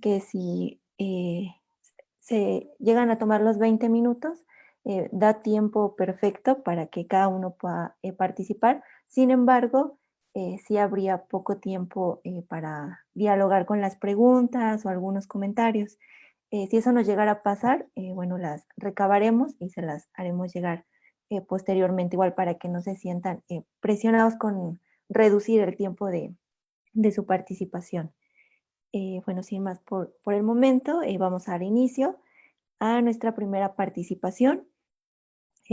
que si se llegan a tomar los 20 minutos, da tiempo perfecto para que cada uno pueda participar. Sin embargo, sí habría poco tiempo para dialogar con las preguntas o algunos comentarios. Si eso nos llegara a pasar, bueno, las recabaremos y se las haremos llegar posteriormente, igual para que no se sientan presionados con reducir el tiempo de su participación. Bueno, sin más por el momento, vamos a dar inicio a nuestra primera participación,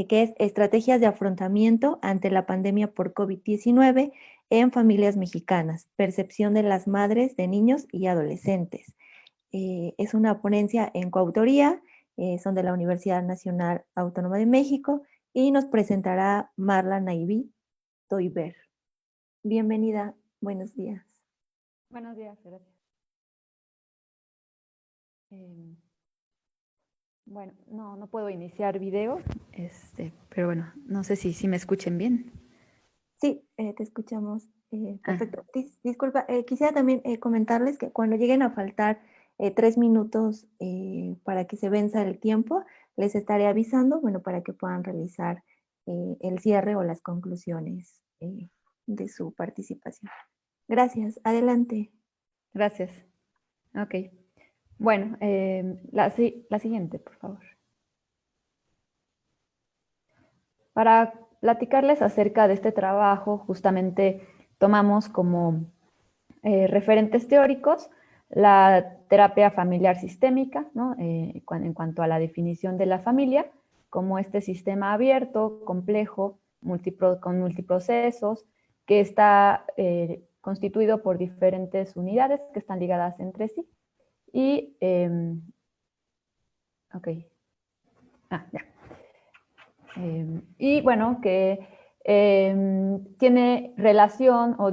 que es estrategias de afrontamiento ante la pandemia por COVID-19 en familias mexicanas, percepción de las madres de niños y adolescentes. Es una ponencia en coautoría, son de la Universidad Nacional Autónoma de México y nos presentará Marla Naibí Toiber. Bienvenida, buenos días. Buenos días, gracias. Bueno, no puedo iniciar video, pero bueno, no sé si me escuchen bien. Sí, te escuchamos perfecto. Disculpa, quisiera también comentarles que cuando lleguen a faltar 3 minutos para que se venza el tiempo, les estaré avisando, bueno, para que puedan realizar el cierre o las conclusiones de su participación. Gracias, adelante. Gracias. Ok. Bueno, la siguiente, por favor. Para platicarles acerca de este trabajo, justamente tomamos como referentes teóricos la terapia familiar sistémica, ¿no? En cuanto a la definición de la familia, como este sistema abierto, complejo, con multiprocesos, que está constituido por diferentes unidades que están ligadas entre sí. Y, ok. Ya. Y bueno, que tiene relación o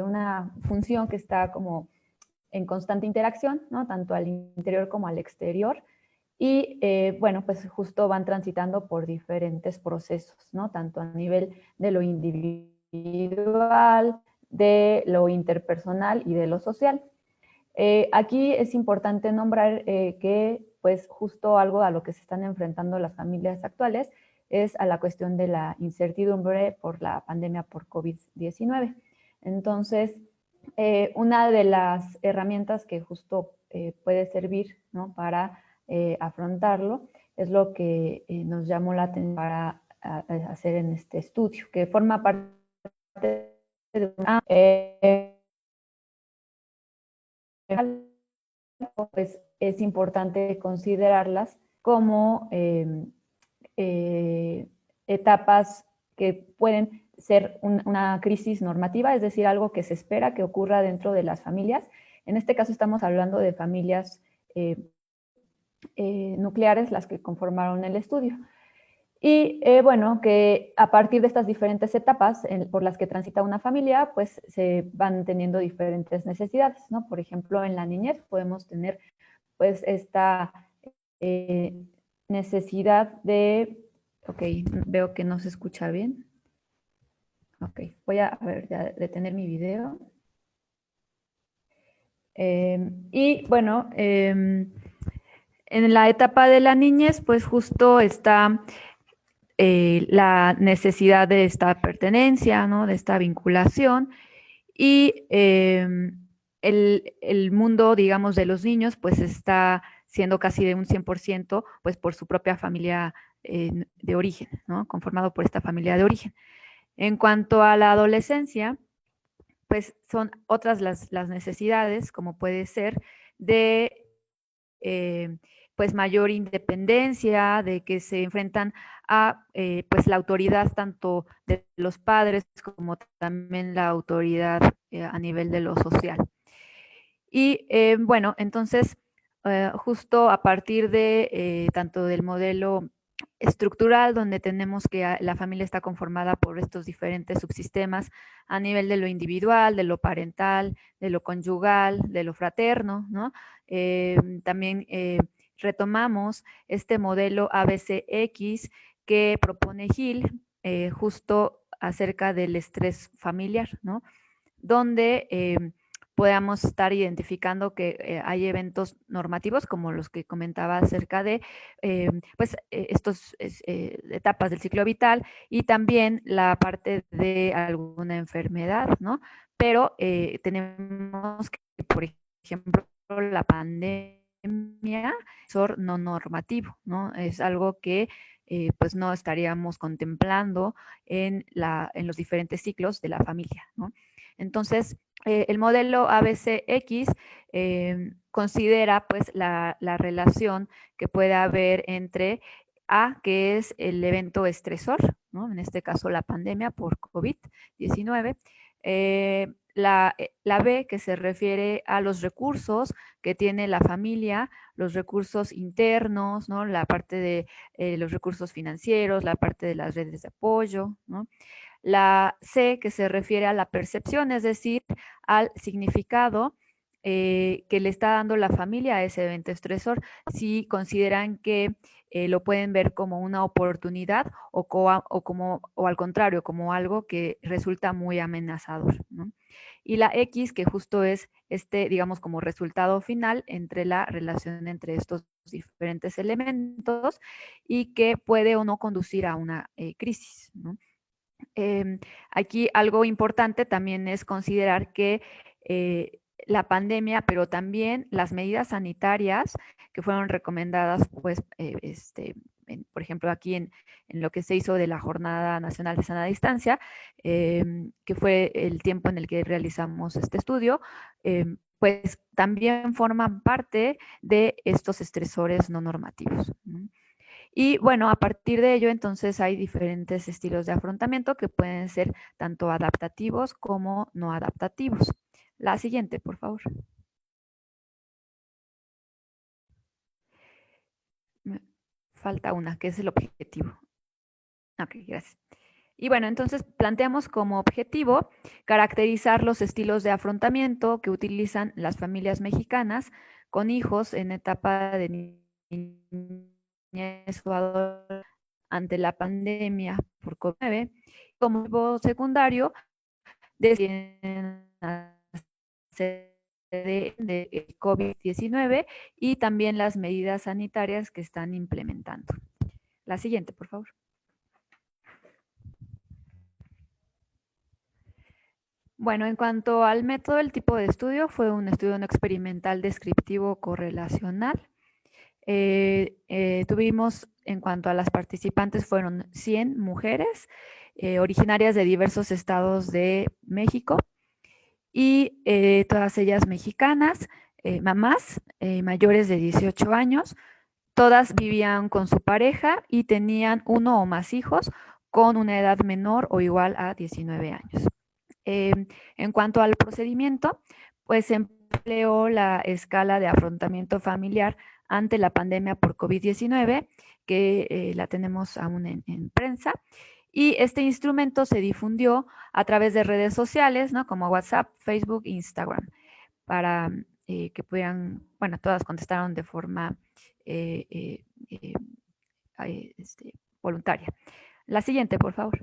una función que está como en constante interacción, ¿no? Tanto al interior como al exterior. Y bueno, pues justo van transitando por diferentes procesos, ¿no? Tanto a nivel de lo individual, de lo interpersonal y de lo social. Aquí es importante nombrar que pues justo algo a lo que se están enfrentando las familias actuales es a la cuestión de la incertidumbre por la pandemia por COVID-19. Entonces, una de las herramientas que justo puede servir, ¿no? Para afrontarlo es lo que nos llamó la atención para hacer en este estudio, que forma parte de una pues es importante considerarlas como etapas que pueden ser una crisis normativa, es decir, algo que se espera que ocurra dentro de las familias. En este caso estamos hablando de familias nucleares, las que conformaron el estudio. Y bueno, que a partir de estas diferentes etapas por las que transita una familia, pues se van teniendo diferentes necesidades, ¿no? Por ejemplo, en la niñez podemos tener pues esta necesidad de, ok, veo que no se escucha bien. Ok, voy a ver, ya detener mi video. Y bueno, en la etapa de la niñez, pues justo está la necesidad de esta pertenencia, ¿no? De esta vinculación y el mundo, digamos, de los niños, pues está siendo casi de un 100%, pues por su propia familia de origen, ¿no? Conformado por esta familia de origen. En cuanto a la adolescencia, pues son otras las necesidades, como puede ser de pues mayor independencia, de que se enfrentan a pues la autoridad tanto de los padres como también la autoridad a nivel de lo social. Y bueno, entonces justo a partir de tanto del modelo estructural, donde tenemos que la familia está conformada por estos diferentes subsistemas a nivel de lo individual, de lo parental, de lo conyugal, de lo fraterno, ¿no? También retomamos este modelo ABCX que propone Hill justo acerca del estrés familiar, ¿no? Donde podamos estar identificando que hay eventos normativos como los que comentaba acerca de estos etapas del ciclo vital y también la parte de alguna enfermedad, ¿no? Pero tenemos que, por ejemplo, la pandemia, no normativo, ¿no? Es algo que pues no estaríamos contemplando en los diferentes ciclos de la familia, ¿no? Entonces, el modelo ABCX considera pues la relación que puede haber entre A, que es el evento estresor, ¿no? En este caso la pandemia por COVID-19, la B, que se refiere a los recursos que tiene la familia, los recursos internos, ¿no? La parte de los recursos financieros, la parte de las redes de apoyo, ¿no? La C, que se refiere a la percepción, es decir, al significado que le está dando la familia a ese evento estresor, si consideran que lo pueden ver como una oportunidad o al contrario, como algo que resulta muy amenazador, ¿no? Y la X, que justo es digamos, como resultado final entre la relación entre estos diferentes elementos y que puede o no conducir a una crisis, ¿no? Aquí algo importante también es considerar que la pandemia, pero también las medidas sanitarias que fueron recomendadas, pues, por ejemplo, aquí en lo que se hizo de la Jornada Nacional de Sana Distancia, que fue el tiempo en el que realizamos este estudio, pues también forman parte de estos estresores no normativos, ¿no? Y bueno, a partir de ello, entonces hay diferentes estilos de afrontamiento que pueden ser tanto adaptativos como no adaptativos. La siguiente, por favor. Me falta una, que es el objetivo. Ok, gracias. Y bueno, entonces planteamos como objetivo caracterizar los estilos de afrontamiento que utilizan las familias mexicanas con hijos en etapa de niñez o adolescencia ante la pandemia por COVID-19. Como motivo secundario, deciden de COVID-19 y también las medidas sanitarias que están implementando. La siguiente, por favor. Bueno, en cuanto al método, el tipo de estudio fue un estudio no experimental descriptivo correlacional. Tuvimos, en cuanto a las participantes, fueron 100 mujeres originarias de diversos estados de México y todas ellas mexicanas, mamás mayores de 18 años. Todas vivían con su pareja y tenían uno o más hijos con una edad menor o igual a 19 años. En cuanto al procedimiento, pues se empleó la escala de afrontamiento familiar ante la pandemia por COVID-19, que la tenemos aún en prensa. Y este instrumento se difundió a través de redes sociales, ¿no? Como WhatsApp, Facebook, Instagram, para que pudieran, bueno, todas contestaron de forma eh, eh, voluntaria. La siguiente, por favor.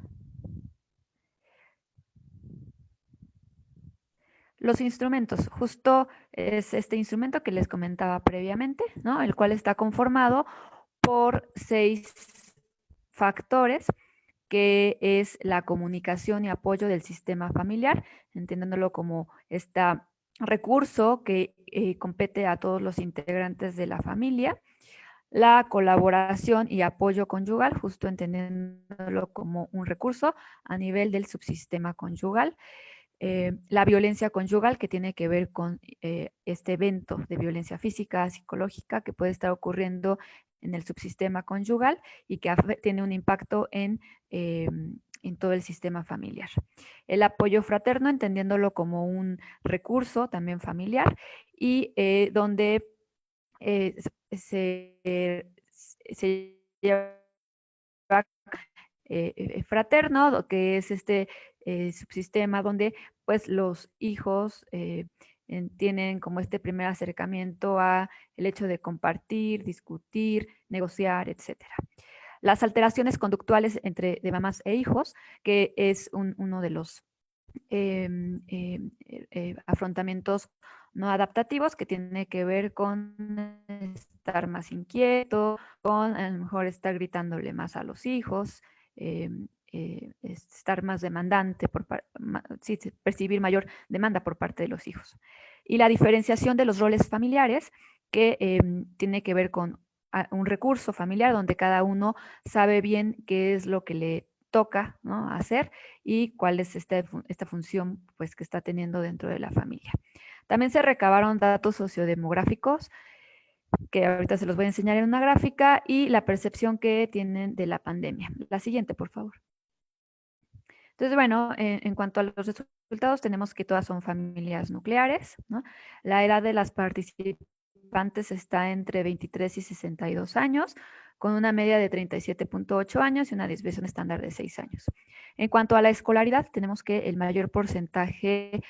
Los instrumentos, justo es este instrumento que les comentaba previamente, ¿no? El cual está conformado por 6 factores, que es la comunicación y apoyo del sistema familiar, entendiéndolo como este recurso que compete a todos los integrantes de la familia, la colaboración y apoyo conyugal, justo entendiéndolo como un recurso a nivel del subsistema conyugal, la violencia conyugal, que tiene que ver con este evento de violencia física, psicológica, que puede estar ocurriendo en el subsistema conyugal y que tiene un impacto en todo el sistema familiar. El apoyo fraterno, entendiéndolo como un recurso también familiar y donde se lleva fraterno, que es este subsistema donde pues los hijos tienen como este primer acercamiento a el hecho de compartir, discutir, negociar, etcétera. Las alteraciones conductuales de mamás e hijos, que es uno de los afrontamientos no adaptativos, que tiene que ver con estar más inquieto, con a lo mejor estar gritándole más a los hijos, estar más demandante, sí, percibir mayor demanda por parte de los hijos. Y la diferenciación de los roles familiares, que tiene que ver con un recurso familiar donde cada uno sabe bien qué es lo que le toca, ¿no?, hacer y cuál es esta función, pues, que está teniendo dentro de la familia. También se recabaron datos sociodemográficos, que ahorita se los voy a enseñar en una gráfica, y la percepción que tienen de la pandemia. La siguiente, por favor. Entonces, bueno, en cuanto a los resultados, tenemos que todas son familias nucleares, ¿no? La edad de las participantes está entre 23 y 62 años, con una media de 37.8 años y una desviación estándar de 6 años. En cuanto a la escolaridad, tenemos que el mayor porcentaje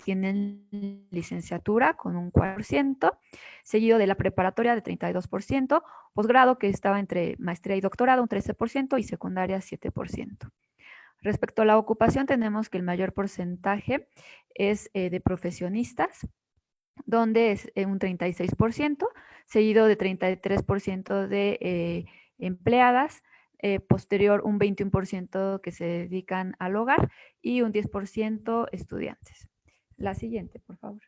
tienen licenciatura con un 4%, seguido de la preparatoria de 32%, posgrado que estaba entre maestría y doctorado un 13% y secundaria 7%. Respecto a la ocupación, tenemos que el mayor porcentaje es de profesionistas, donde es un 36%, seguido de 33% de empleadas, posterior un 21% que se dedican al hogar y un 10% estudiantes. La siguiente, por favor.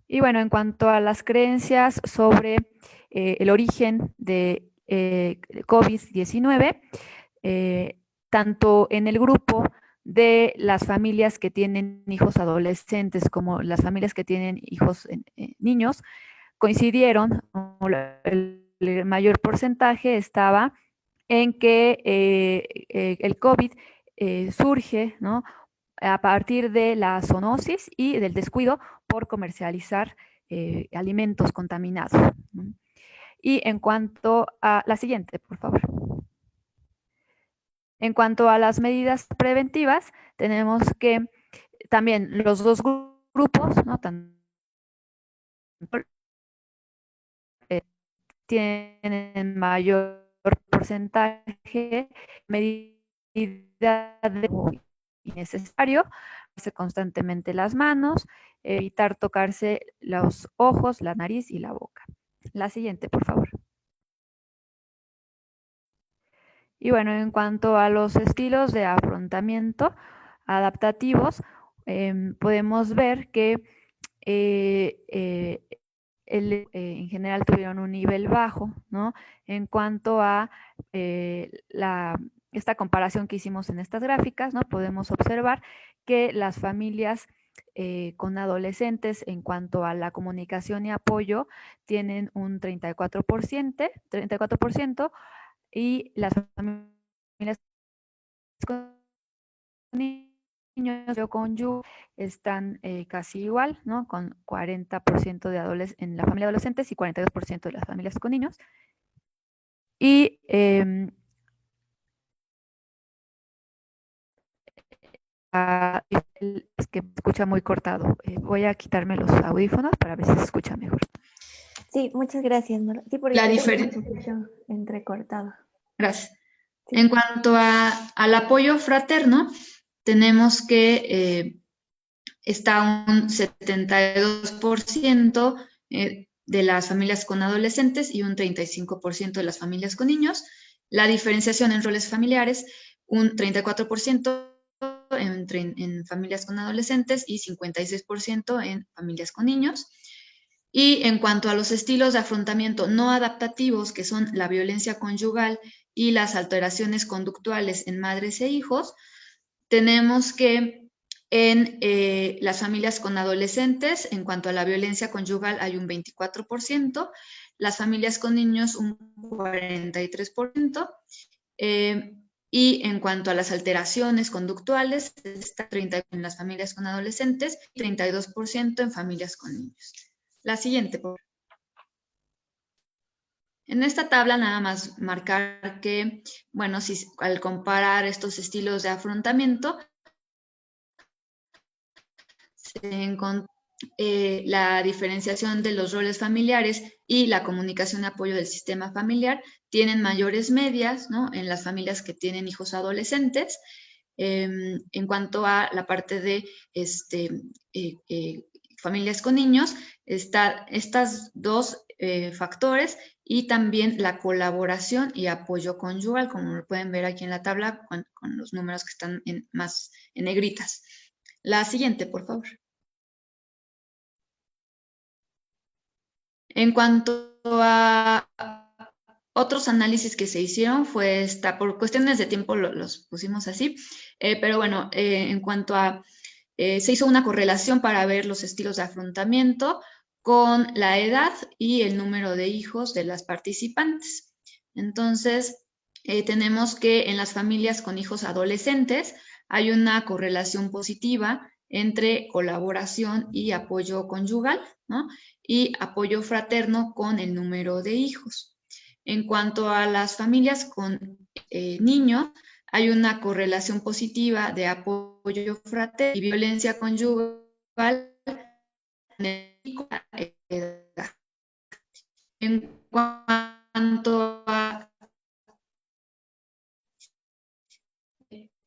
Y bueno, en cuanto a las creencias sobre el origen de COVID-19, tanto en el grupo de las familias que tienen hijos adolescentes como las familias que tienen hijos niños, coincidieron, el mayor porcentaje estaba en que el COVID surge, ¿no?, a partir de la zoonosis y del descuido por comercializar alimentos contaminados, ¿no? Y en cuanto a la siguiente, por favor. En cuanto a las medidas preventivas, tenemos que también los dos grupos, ¿no?, tienen mayor porcentaje, medida de innecesario, lavarse constantemente las manos, evitar tocarse los ojos, la nariz y la boca. La siguiente, por favor. Y bueno, en cuanto a los estilos de afrontamiento adaptativos, podemos ver que en general tuvieron un nivel bajo, ¿no?, en cuanto a esta comparación que hicimos en estas gráficas, ¿no? Podemos observar que las familias con adolescentes en cuanto a la comunicación y apoyo tienen un 34%, y las familias con niños o cónyuge están casi igual, ¿no?, con 40% en la familia de adolescentes y 42% de las familias con niños. Y es que me escucha muy cortado. Voy a quitarme los audífonos para ver si se escucha mejor. Sí, muchas gracias, Nora. Sí, porque La se diferencia. escucha entrecortado. Gracias. Sí. En cuanto al apoyo fraterno, tenemos que está un 72% de las familias con adolescentes y un 35% de las familias con niños. La diferenciación en roles familiares, un 34% en familias con adolescentes y 56% en familias con niños. Y en cuanto a los estilos de afrontamiento no adaptativos, que son la violencia conyugal y las alteraciones conductuales en madres e hijos, tenemos que en las familias con adolescentes, en cuanto a la violencia conyugal, hay un 24%, las familias con niños un 43%, y en cuanto a las alteraciones conductuales, está 30% en las familias con adolescentes y 32% en familias con niños. La siguiente, por favor. En esta tabla nada más marcar que, bueno, si al comparar estos estilos de afrontamiento, la diferenciación de los roles familiares y la comunicación y apoyo del sistema familiar tienen mayores medias, ¿no?, en las familias que tienen hijos adolescentes. En cuanto a la parte de familias con niños, estas dos factores, y también la colaboración y apoyo conyugal, como lo pueden ver aquí en la tabla con los números que están más en negritas. La siguiente, por favor. En cuanto a otros análisis que se hicieron, por cuestiones de tiempo los pusimos así, pero bueno, en cuanto a, se hizo una correlación para ver los estilos de afrontamiento con la edad y el número de hijos de las participantes. Entonces, tenemos que en las familias con hijos adolescentes hay una correlación positiva entre colaboración y apoyo conyugal, ¿no?, y apoyo fraterno con el número de hijos. En cuanto a las familias con niños, hay una correlación positiva de apoyo fraterno y violencia conyugal en cuanto a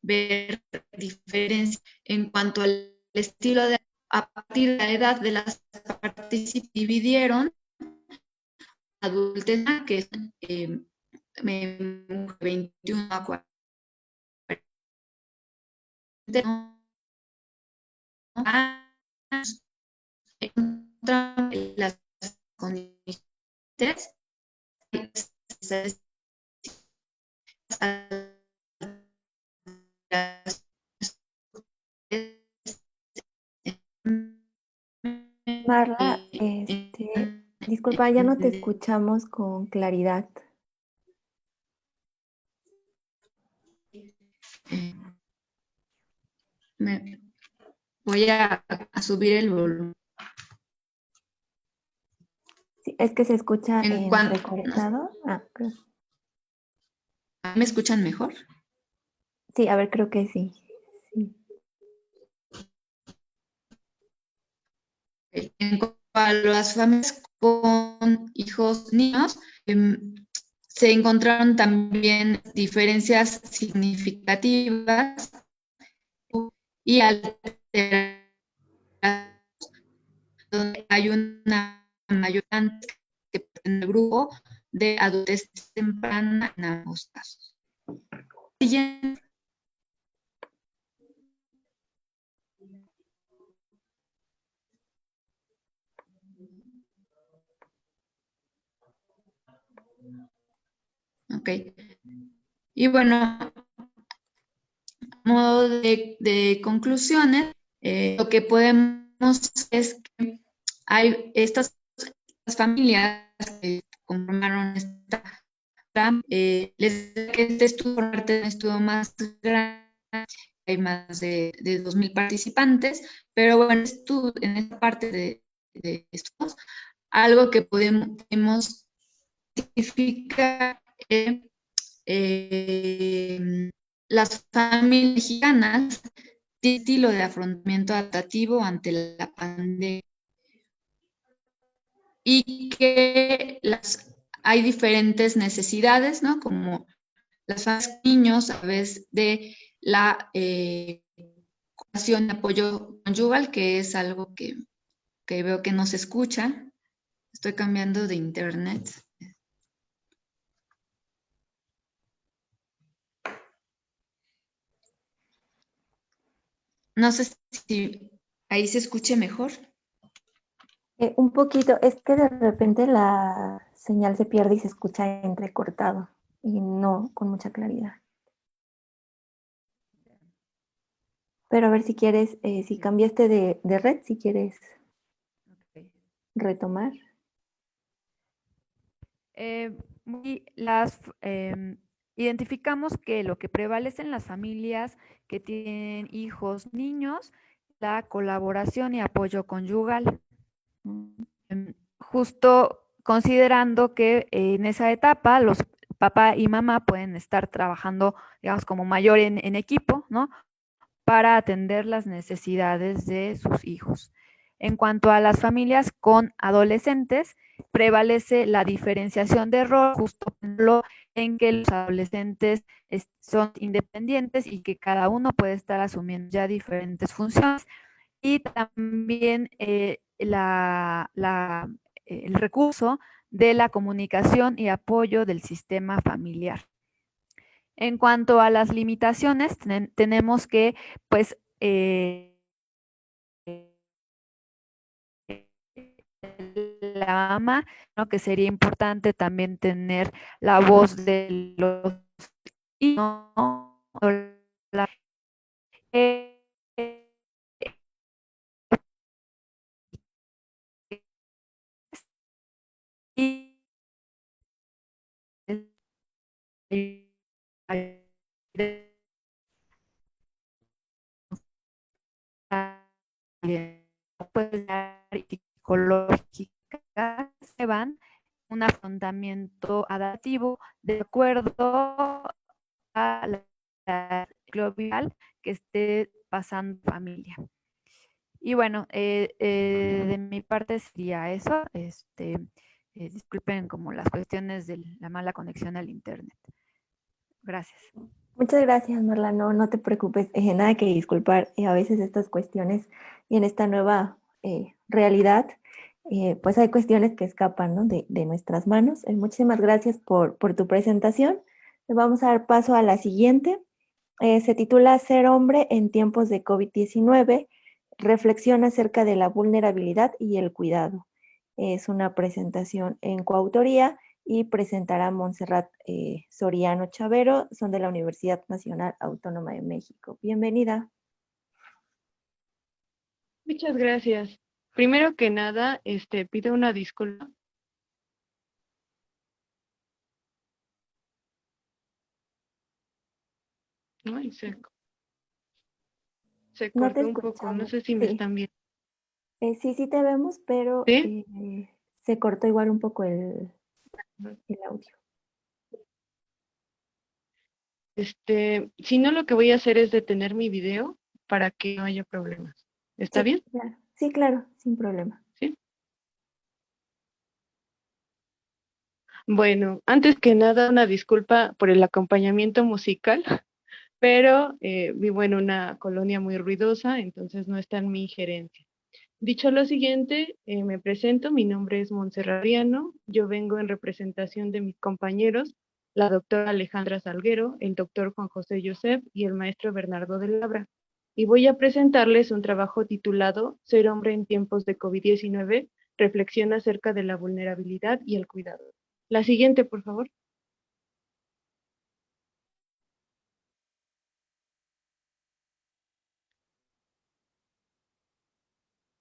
ver diferencias en cuanto al estilo de a partir de la edad de las participantes, dividieron adultez, que es 21 a 40, las condiciones Marla, disculpa, ya no te escuchamos con claridad. Voy a subir el volumen. Sí, es que se escucha cuanto, entrecortado. Creo. ¿Me escuchan mejor? Sí, a ver, creo que sí. En cuanto a las familias con hijos niños, se encontraron también diferencias significativas y alteraciones, donde hay una mayor que en el grupo de adultez temprana en ambos casos. Siguiente. Ok. Y bueno, a modo de conclusiones, lo que podemos es que hay estas familias que conformaron esta, les que este estudio más grande, hay más de 2,000 participantes, pero bueno, en esta parte de estudios, algo que podemos identificar las familias mexicanas tienen estilo de afrontamiento adaptativo ante la pandemia y que hay diferentes necesidades, ¿no?, como las niños a través de la comunicación y apoyo conyugal, que es algo que veo que no se escucha. Estoy cambiando de internet. No sé si ahí se escuche mejor. Un poquito, es que de repente la señal se pierde y se escucha entrecortado y no con mucha claridad. Pero a ver si quieres, si cambiaste de red, si quieres retomar. Identificamos que lo que prevalece en las familias que tienen hijos niños, la colaboración y apoyo conyugal. Justo considerando que en esa etapa los papá y mamá pueden estar trabajando, digamos, como mayor en equipo, ¿no?, para atender las necesidades de sus hijos. En cuanto a las familias con adolescentes, prevalece la diferenciación de rol, justo en que los adolescentes son independientes y que cada uno puede estar asumiendo ya diferentes funciones. Y también el recurso de la comunicación y apoyo del sistema familiar. En cuanto a las limitaciones, tenemos que, pues, la mamá, ¿no? Que sería importante también tener la voz de los hijos, ¿no? La, eh, y pues, psicológica se van un afrontamiento adaptativo de acuerdo a la global que esté pasando familia. Y bueno, de mi parte sería eso. Disculpen como las cuestiones de la mala conexión al internet. Gracias. Muchas gracias, Marla. No, no te preocupes, nada que disculpar. A veces estas cuestiones y en esta nueva realidad, pues hay cuestiones que escapan, ¿no? de nuestras manos. Muchísimas gracias por tu presentación. Vamos a dar paso a la siguiente. Se titula Ser hombre en tiempos de COVID-19, reflexión acerca de la vulnerabilidad y el cuidado. Es una presentación en coautoría y presentará Montserrat Soriano Chavero, son de la Universidad Nacional Autónoma de México. Bienvenida. Muchas gracias. Primero que nada, pido una disculpa. Ay, se No te cortó un poco, no escuchamos. sé si me Sí, están viendo. sí te vemos, pero ¿Sí? se cortó igual un poco el audio. Si no, lo que voy a hacer es detener mi video para que no haya problemas. ¿Está bien? Claro. Sí, claro, sin problema. ¿Sí? Bueno, antes que nada, una disculpa por el acompañamiento musical, pero vivo en una colonia muy ruidosa, entonces no está en mi injerencia. Dicho lo siguiente, me presento, mi nombre es Montserrat Soriano, yo vengo en representación de mis compañeros, la doctora Alejandra Salguero, el doctor Juan José Josep y el maestro Bernardo de Labra, y voy a presentarles un trabajo titulado Ser hombre en tiempos de COVID-19, reflexión acerca de la vulnerabilidad y el cuidado. La siguiente, por favor.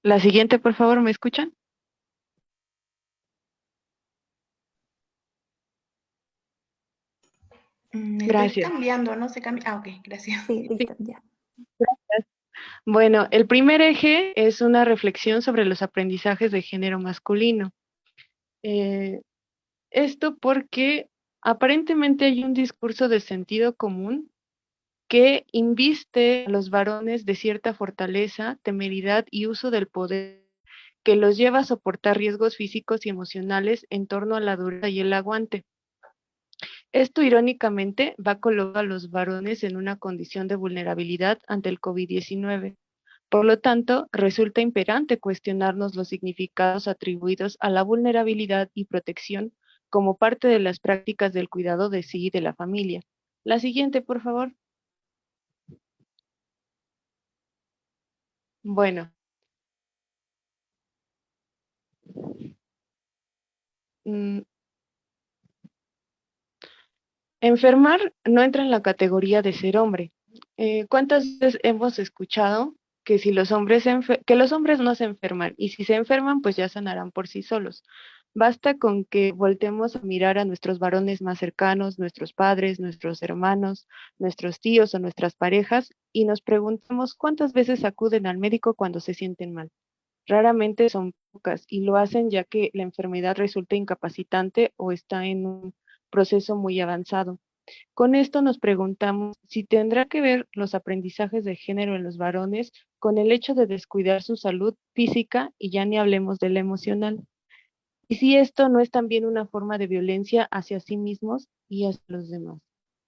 La siguiente, por favor, ¿me escuchan? Gracias. Estoy cambiando, no se cambia. Ah, ok, gracias. Sí, listo, ya. Bueno, el primer eje es una reflexión sobre los aprendizajes de género masculino. Esto porque aparentemente hay un discurso de sentido común que inviste a los varones de cierta fortaleza, temeridad y uso del poder que los lleva a soportar riesgos físicos y emocionales en torno a la dureza y el aguante. Esto irónicamente va a colocar a los varones en una condición de vulnerabilidad ante el COVID-19. Por lo tanto, resulta imperante cuestionarnos los significados atribuidos a la vulnerabilidad y protección como parte de las prácticas del cuidado de sí y de la familia. La siguiente, por favor. Bueno. Enfermar no entra en la categoría de ser hombre. ¿Cuántas veces hemos escuchado que si los hombres que los hombres no se enferman y si se enferman pues ya sanarán por sí solos? Basta con que voltemos a mirar a nuestros varones más cercanos, nuestros padres, nuestros hermanos, nuestros tíos o nuestras parejas y nos preguntemos cuántas veces acuden al médico cuando se sienten mal. Raramente son pocas y lo hacen ya que la enfermedad resulta incapacitante o está en un proceso muy avanzado. Con esto nos preguntamos si tendrá que ver los aprendizajes de género en los varones con el hecho de descuidar su salud física y ya ni hablemos de la emocional. Y si esto no es también una forma de violencia hacia sí mismos y hacia los demás.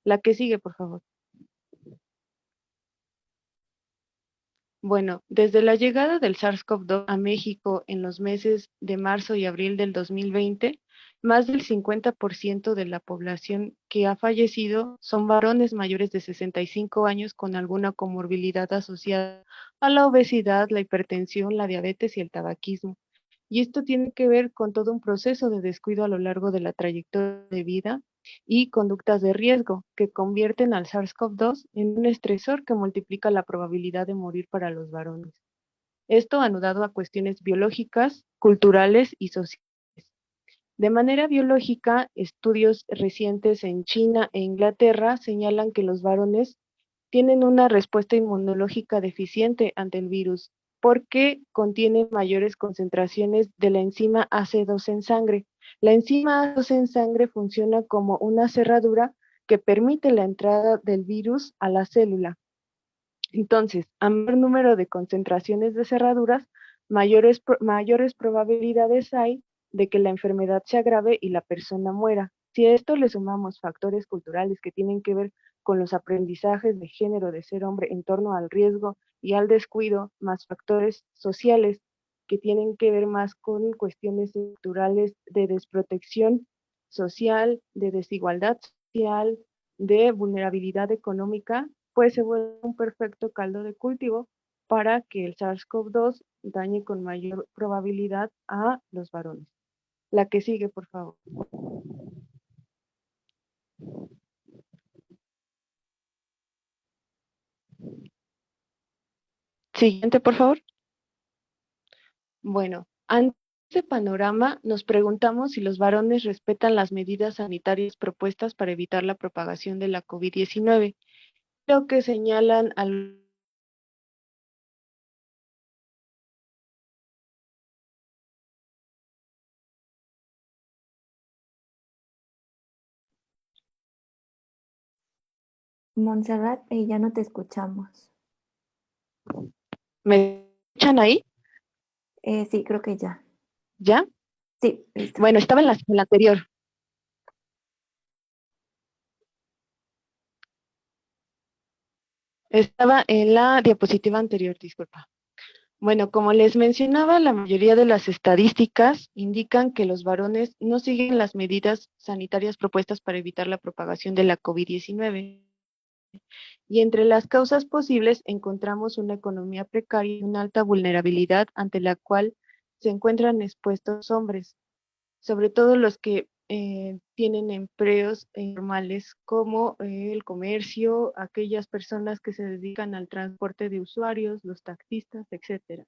La que sigue, por favor. Bueno, desde la llegada del SARS-CoV-2 a México en los meses de marzo y abril del 2020, más del 50% de la población que ha fallecido son varones mayores de 65 años con alguna comorbilidad asociada a la obesidad, la hipertensión, la diabetes y el tabaquismo. Y esto tiene que ver con todo un proceso de descuido a lo largo de la trayectoria de vida y conductas de riesgo que convierten al SARS-CoV-2 en un estresor que multiplica la probabilidad de morir para los varones. Esto anudado a cuestiones biológicas, culturales y sociales. De manera biológica, estudios recientes en China e Inglaterra señalan que los varones tienen una respuesta inmunológica deficiente ante el virus porque contiene mayores concentraciones de la enzima AC2 en sangre. La enzima AC2 en sangre funciona como una cerradura que permite la entrada del virus a la célula. Entonces, a mayor número de concentraciones de cerraduras, mayores probabilidades hay de que la enfermedad se agrave y la persona muera. Si a esto le sumamos factores culturales que tienen que ver con los aprendizajes de género de ser hombre en torno al riesgo y al descuido, más factores sociales que tienen que ver más con cuestiones culturales de desprotección social, de desigualdad social, de vulnerabilidad económica, pues se vuelve un perfecto caldo de cultivo para que el SARS-CoV-2 dañe con mayor probabilidad a los varones. La que sigue, por favor. Siguiente, por favor. Bueno, ante este panorama nos preguntamos si los varones respetan las medidas sanitarias propuestas para evitar la propagación de la COVID-19, lo que señalan al Montserrat, ya no te escuchamos. ¿Me escuchan ahí? Sí, creo que ya. ¿Ya? Sí, listo. Bueno, estaba en la anterior. Estaba en la diapositiva anterior, disculpa. Bueno, como les mencionaba, la mayoría de las estadísticas indican que los varones no siguen las medidas sanitarias propuestas para evitar la propagación de la COVID-19. Y entre las causas posibles encontramos una economía precaria y una alta vulnerabilidad ante la cual se encuentran expuestos hombres, sobre todo los que tienen empleos informales como el comercio, aquellas personas que se dedican al transporte de usuarios, los taxistas, etcétera.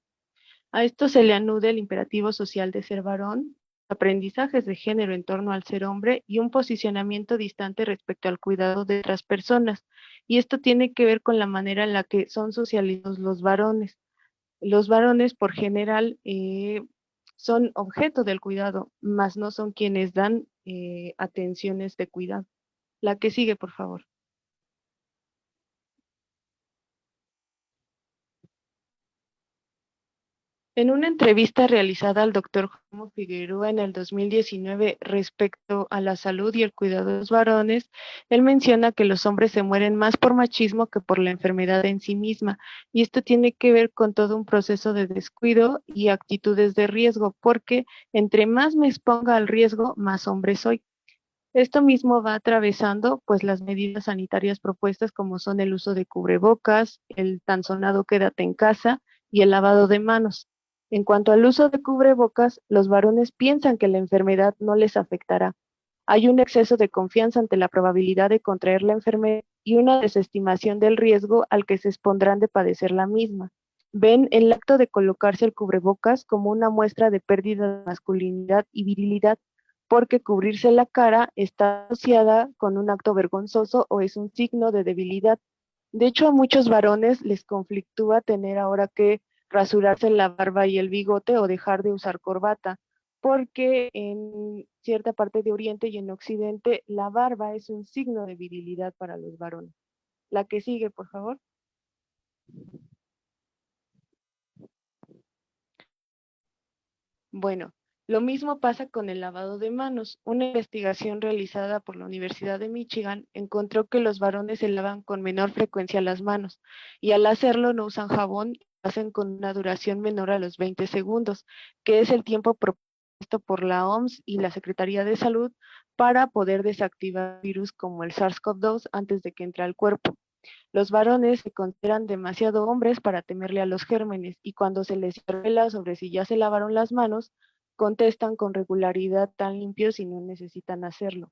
A esto se le anude el imperativo social de ser varón, aprendizajes de género en torno al ser hombre y un posicionamiento distante respecto al cuidado de otras personas. Y esto tiene que ver con la manera en la que son socializados los varones. Los varones, por general, son objeto del cuidado, mas no son quienes dan atenciones de cuidado. La que sigue, por favor. En una entrevista realizada al doctor Juan Figueroa en el 2019 respecto a la salud y el cuidado de los varones, él menciona que los hombres se mueren más por machismo que por la enfermedad en sí misma, y esto tiene que ver con todo un proceso de descuido y actitudes de riesgo, porque entre más me exponga al riesgo, más hombre soy. Esto mismo va atravesando pues las medidas sanitarias propuestas como son el uso de cubrebocas, el tan sonado quédate en casa y el lavado de manos. En cuanto al uso de cubrebocas, los varones piensan que la enfermedad no les afectará. Hay un exceso de confianza ante la probabilidad de contraer la enfermedad y una desestimación del riesgo al que se expondrán de padecer la misma. Ven el acto de colocarse el cubrebocas como una muestra de pérdida de masculinidad y virilidad, porque cubrirse la cara está asociada con un acto vergonzoso o es un signo de debilidad. De hecho, a muchos varones les conflictúa tener ahora que rasurarse la barba y el bigote o dejar de usar corbata, porque en cierta parte de Oriente y en Occidente la barba es un signo de virilidad para los varones. La que sigue, por favor. Bueno, lo mismo pasa con el lavado de manos. Una investigación realizada por la Universidad de Michigan encontró que los varones se lavan con menor frecuencia las manos y al hacerlo no usan jabón y lo hacen con una duración menor a los 20 segundos, que es el tiempo propuesto por la OMS y la Secretaría de Salud para poder desactivar virus como el SARS-CoV-2 antes de que entre al cuerpo. Los varones se consideran demasiado hombres para temerle a los gérmenes y cuando se les revela sobre si ya se lavaron las manos, contestan con regularidad tan limpios y no necesitan hacerlo.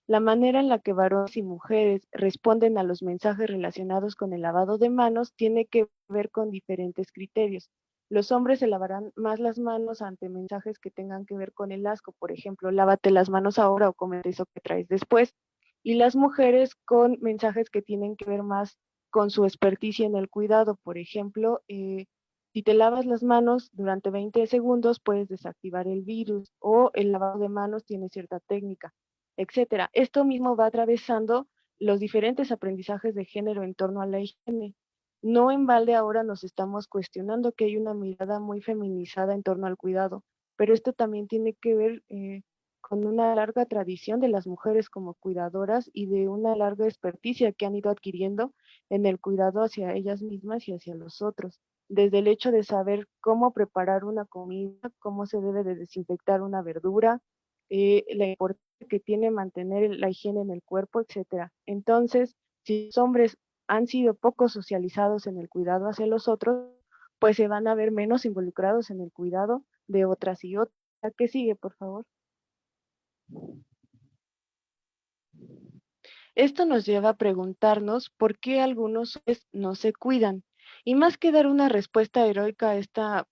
La manera en la que varones y mujeres responden a los mensajes relacionados con el lavado de manos tiene que ver con diferentes criterios. Los hombres se lavarán más las manos ante mensajes que tengan que ver con el asco, por ejemplo, lávate las manos ahora o cómete eso que traes después. Y las mujeres con mensajes que tienen que ver más con su experticia en el cuidado, por ejemplo, si te lavas las manos durante 20 segundos puedes desactivar el virus o el lavado de manos tiene cierta técnica, etcétera. Esto mismo va atravesando los diferentes aprendizajes de género en torno a la higiene. No en balde ahora nos estamos cuestionando que hay una mirada muy feminizada en torno al cuidado, pero esto también tiene que ver con una larga tradición de las mujeres como cuidadoras y de una larga experticia que han ido adquiriendo en el cuidado hacia ellas mismas y hacia los otros. Desde el hecho de saber cómo preparar una comida, cómo se debe de desinfectar una verdura, la importancia que tiene mantener la higiene en el cuerpo, etcétera. Entonces, si los hombres han sido poco socializados en el cuidado hacia los otros, pues se van a ver menos involucrados en el cuidado de otras y otras. ¿Qué sigue, por favor? Esto nos lleva a preguntarnos por qué algunos no se cuidan. Y más que dar una respuesta heroica a esta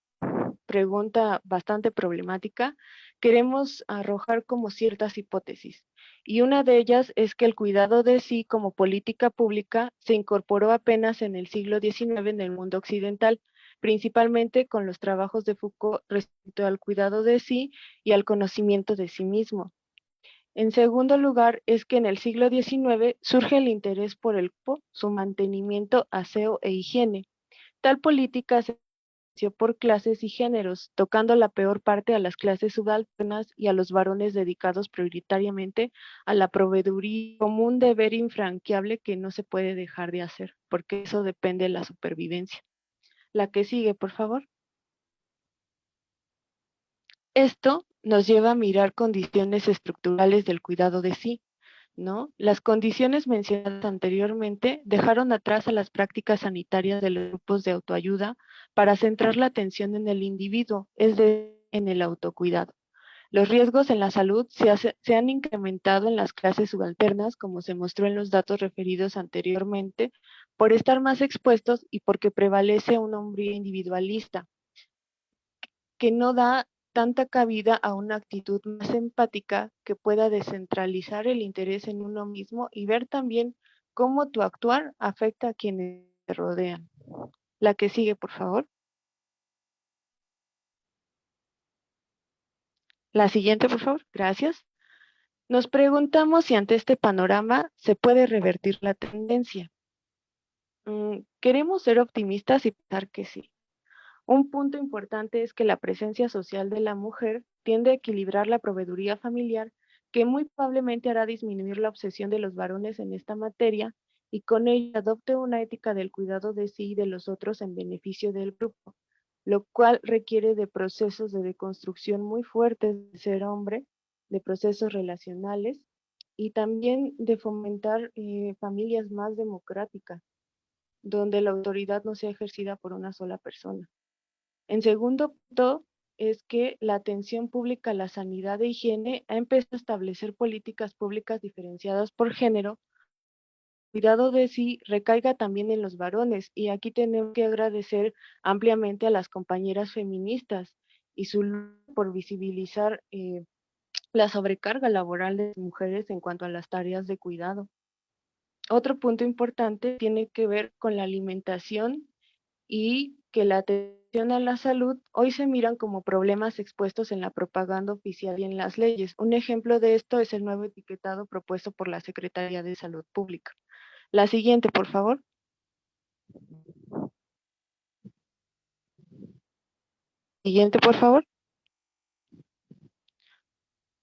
pregunta bastante problemática, queremos arrojar como ciertas hipótesis. Y una de ellas es que el cuidado de sí como política pública se incorporó apenas en el siglo XIX en el mundo occidental, principalmente con los trabajos de Foucault respecto al cuidado de sí y al conocimiento de sí mismo. En segundo lugar, es que en el siglo XIX surge el interés por el cuerpo, su mantenimiento, aseo e higiene. Tal política se inició por clases y géneros, tocando la peor parte a las clases subalternas y a los varones dedicados prioritariamente a la proveeduría como un deber infranqueable que no se puede dejar de hacer, porque eso depende de la supervivencia. La que sigue, por favor. Esto nos lleva a mirar condiciones estructurales del cuidado de sí, ¿no? Las condiciones mencionadas anteriormente dejaron atrás a las prácticas sanitarias de los grupos de autoayuda para centrar la atención en el individuo, es decir, en el autocuidado. Los riesgos en la salud se han incrementado en las clases subalternas, como se mostró en los datos referidos anteriormente, por estar más expuestos y porque prevalece una hombría individualista, que no da tanta cabida a una actitud más empática que pueda descentralizar el interés en uno mismo y ver también cómo tu actuar afecta a quienes te rodean. La que sigue, por favor. La siguiente, por favor. Gracias. Nos preguntamos si ante este panorama se puede revertir la tendencia. Queremos ser optimistas y pensar que sí. Un punto importante es que la presencia social de la mujer tiende a equilibrar la proveeduría familiar, que muy probablemente hará disminuir la obsesión de los varones en esta materia y con ello adopte una ética del cuidado de sí y de los otros en beneficio del grupo, lo cual requiere de procesos de deconstrucción muy fuertes de ser hombre, de procesos relacionales y también de fomentar familias más democráticas, donde la autoridad no sea ejercida por una sola persona. En segundo punto, es que la atención pública a la sanidad e higiene ha empezado a establecer políticas públicas diferenciadas por género. Cuidado de sí recaiga también en los varones y aquí tenemos que agradecer ampliamente a las compañeras feministas y su lucha por visibilizar la sobrecarga laboral de las mujeres en cuanto a las tareas de cuidado. Otro punto importante tiene que ver con la alimentación y que la atención a la salud hoy se miran como problemas expuestos en la propaganda oficial y en las leyes. Un ejemplo de esto es el nuevo etiquetado propuesto por la Secretaría de Salud Pública. La siguiente, por favor. Siguiente, por favor.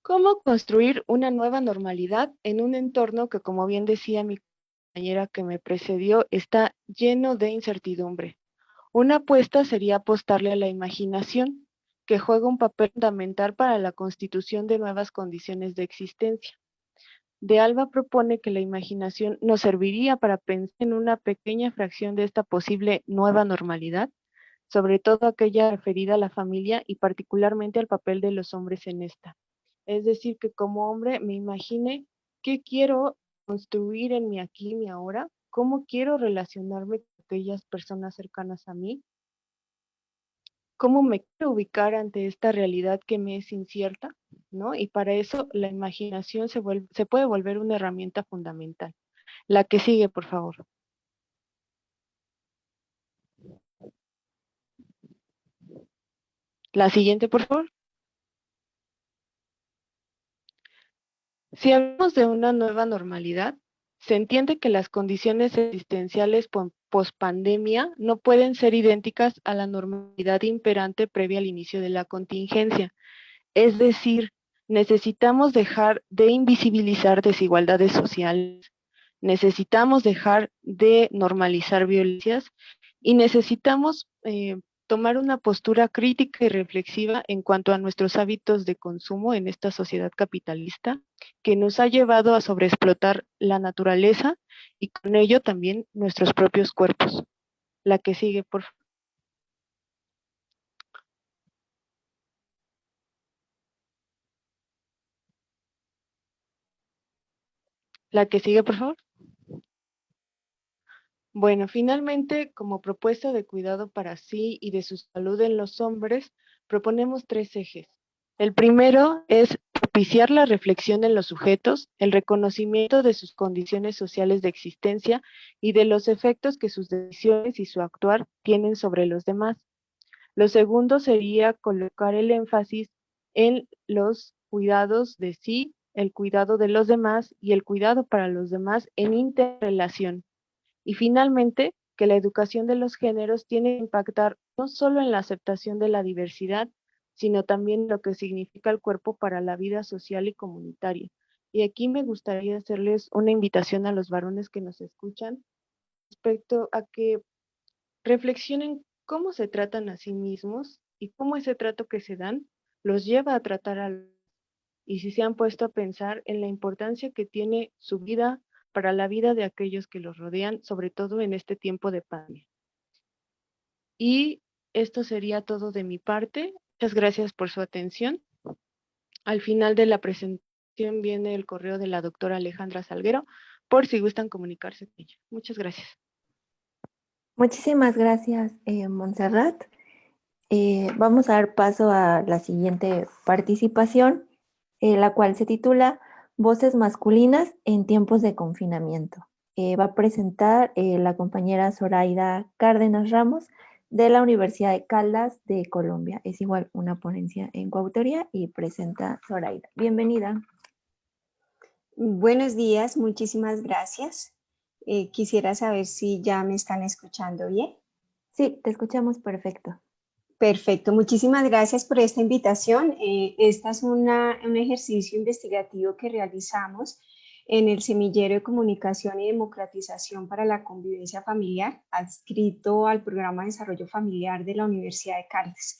¿Cómo construir una nueva normalidad en un entorno que, como bien decía mi compañera que me precedió, está lleno de incertidumbre? Una apuesta sería apostarle a la imaginación, que juega un papel fundamental para la constitución de nuevas condiciones de existencia. De Alba propone que la imaginación nos serviría para pensar en una pequeña fracción de esta posible nueva normalidad, sobre todo aquella referida a la familia y particularmente al papel de los hombres en esta. Es decir, que como hombre me imagine qué quiero construir en mi aquí y mi ahora, cómo quiero relacionarme con aquellas personas cercanas a mí, cómo me quiero ubicar ante esta realidad que me es incierta, ¿no? Y para eso la imaginación se puede volver una herramienta fundamental. La que sigue, por favor. La siguiente, por favor. Si hablamos de una nueva normalidad, se entiende que las condiciones existenciales post-pandemia no pueden ser idénticas a la normalidad imperante previa al inicio de la contingencia. Es decir, necesitamos dejar de invisibilizar desigualdades sociales, necesitamos dejar de normalizar violencias y necesitamos tomar una postura crítica y reflexiva en cuanto a nuestros hábitos de consumo en esta sociedad capitalista que nos ha llevado a sobreexplotar la naturaleza y con ello también nuestros propios cuerpos. La que sigue, por favor. La que sigue, por favor. Bueno, finalmente, como propuesta de cuidado para sí y de su salud en los hombres, proponemos 3 ejes. El primero es propiciar la reflexión en los sujetos, el reconocimiento de sus condiciones sociales de existencia y de los efectos que sus decisiones y su actuar tienen sobre los demás. Lo segundo sería colocar el énfasis en los cuidados de sí, el cuidado de los demás y el cuidado para los demás en interrelación. Y finalmente, que la educación de los géneros tiene que impactar no solo en la aceptación de la diversidad, sino también lo que significa el cuerpo para la vida social y comunitaria. Y aquí me gustaría hacerles una invitación a los varones que nos escuchan respecto a que reflexionen cómo se tratan a sí mismos y cómo ese trato que se dan los lleva a tratar a los, y si se han puesto a pensar en la importancia que tiene su vida para la vida de aquellos que los rodean, sobre todo en este tiempo de pandemia. Y esto sería todo de mi parte. Muchas gracias por su atención. Al final de la presentación viene el correo de la doctora Alejandra Salguero, por si gustan comunicarse con ella. Muchas gracias. Muchísimas gracias, Montserrat. Vamos a dar paso a la siguiente participación, la cual se titula Voces masculinas en tiempos de confinamiento. Va a presentar la compañera Zoraida Cárdenas Ramos de la Universidad de Caldas de Colombia. Es igual una ponencia en coautoría y presenta Zoraida. Bienvenida. Buenos días, muchísimas gracias. Quisiera saber si ya me están escuchando bien. Sí, te escuchamos perfecto. Perfecto, muchísimas gracias por esta invitación. Este es un ejercicio investigativo que realizamos en el Semillero de Comunicación y Democratización para la Convivencia Familiar, adscrito al Programa de Desarrollo Familiar de la Universidad de Caldas.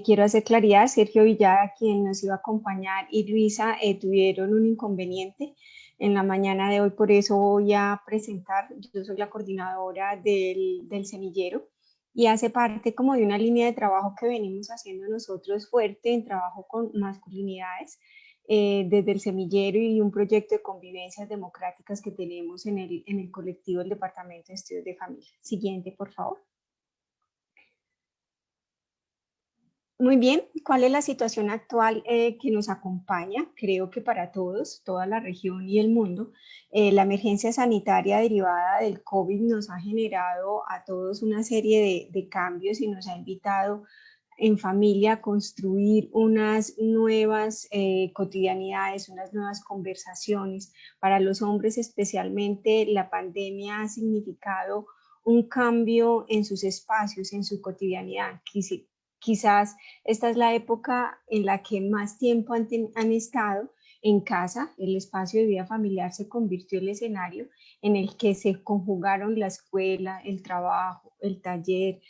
Quiero hacer claridad, Sergio Villada, quien nos iba a acompañar, y Luisa tuvieron un inconveniente en la mañana de hoy, por eso voy a presentar. Yo soy la coordinadora del semillero y hace parte como de una línea de trabajo que venimos haciendo nosotros fuerte en trabajo con masculinidades desde el semillero y un proyecto de convivencias democráticas que tenemos en el colectivo del Departamento de Estudios de Familia. Siguiente, por favor. Muy bien, ¿cuál es la situación actual que nos acompaña? Creo que para todos, toda la región y el mundo, la emergencia sanitaria derivada del COVID nos ha generado a todos una serie de cambios y nos ha invitado en familia a construir unas nuevas cotidianidades, unas nuevas conversaciones. Para los hombres especialmente, la pandemia ha significado un cambio en sus espacios, en su cotidianidad. quizás esta es la época en la que más tiempo han estado en casa. El espacio de vida familiar se convirtió en el escenario en el que se conjugaron la escuela, el trabajo, el taller,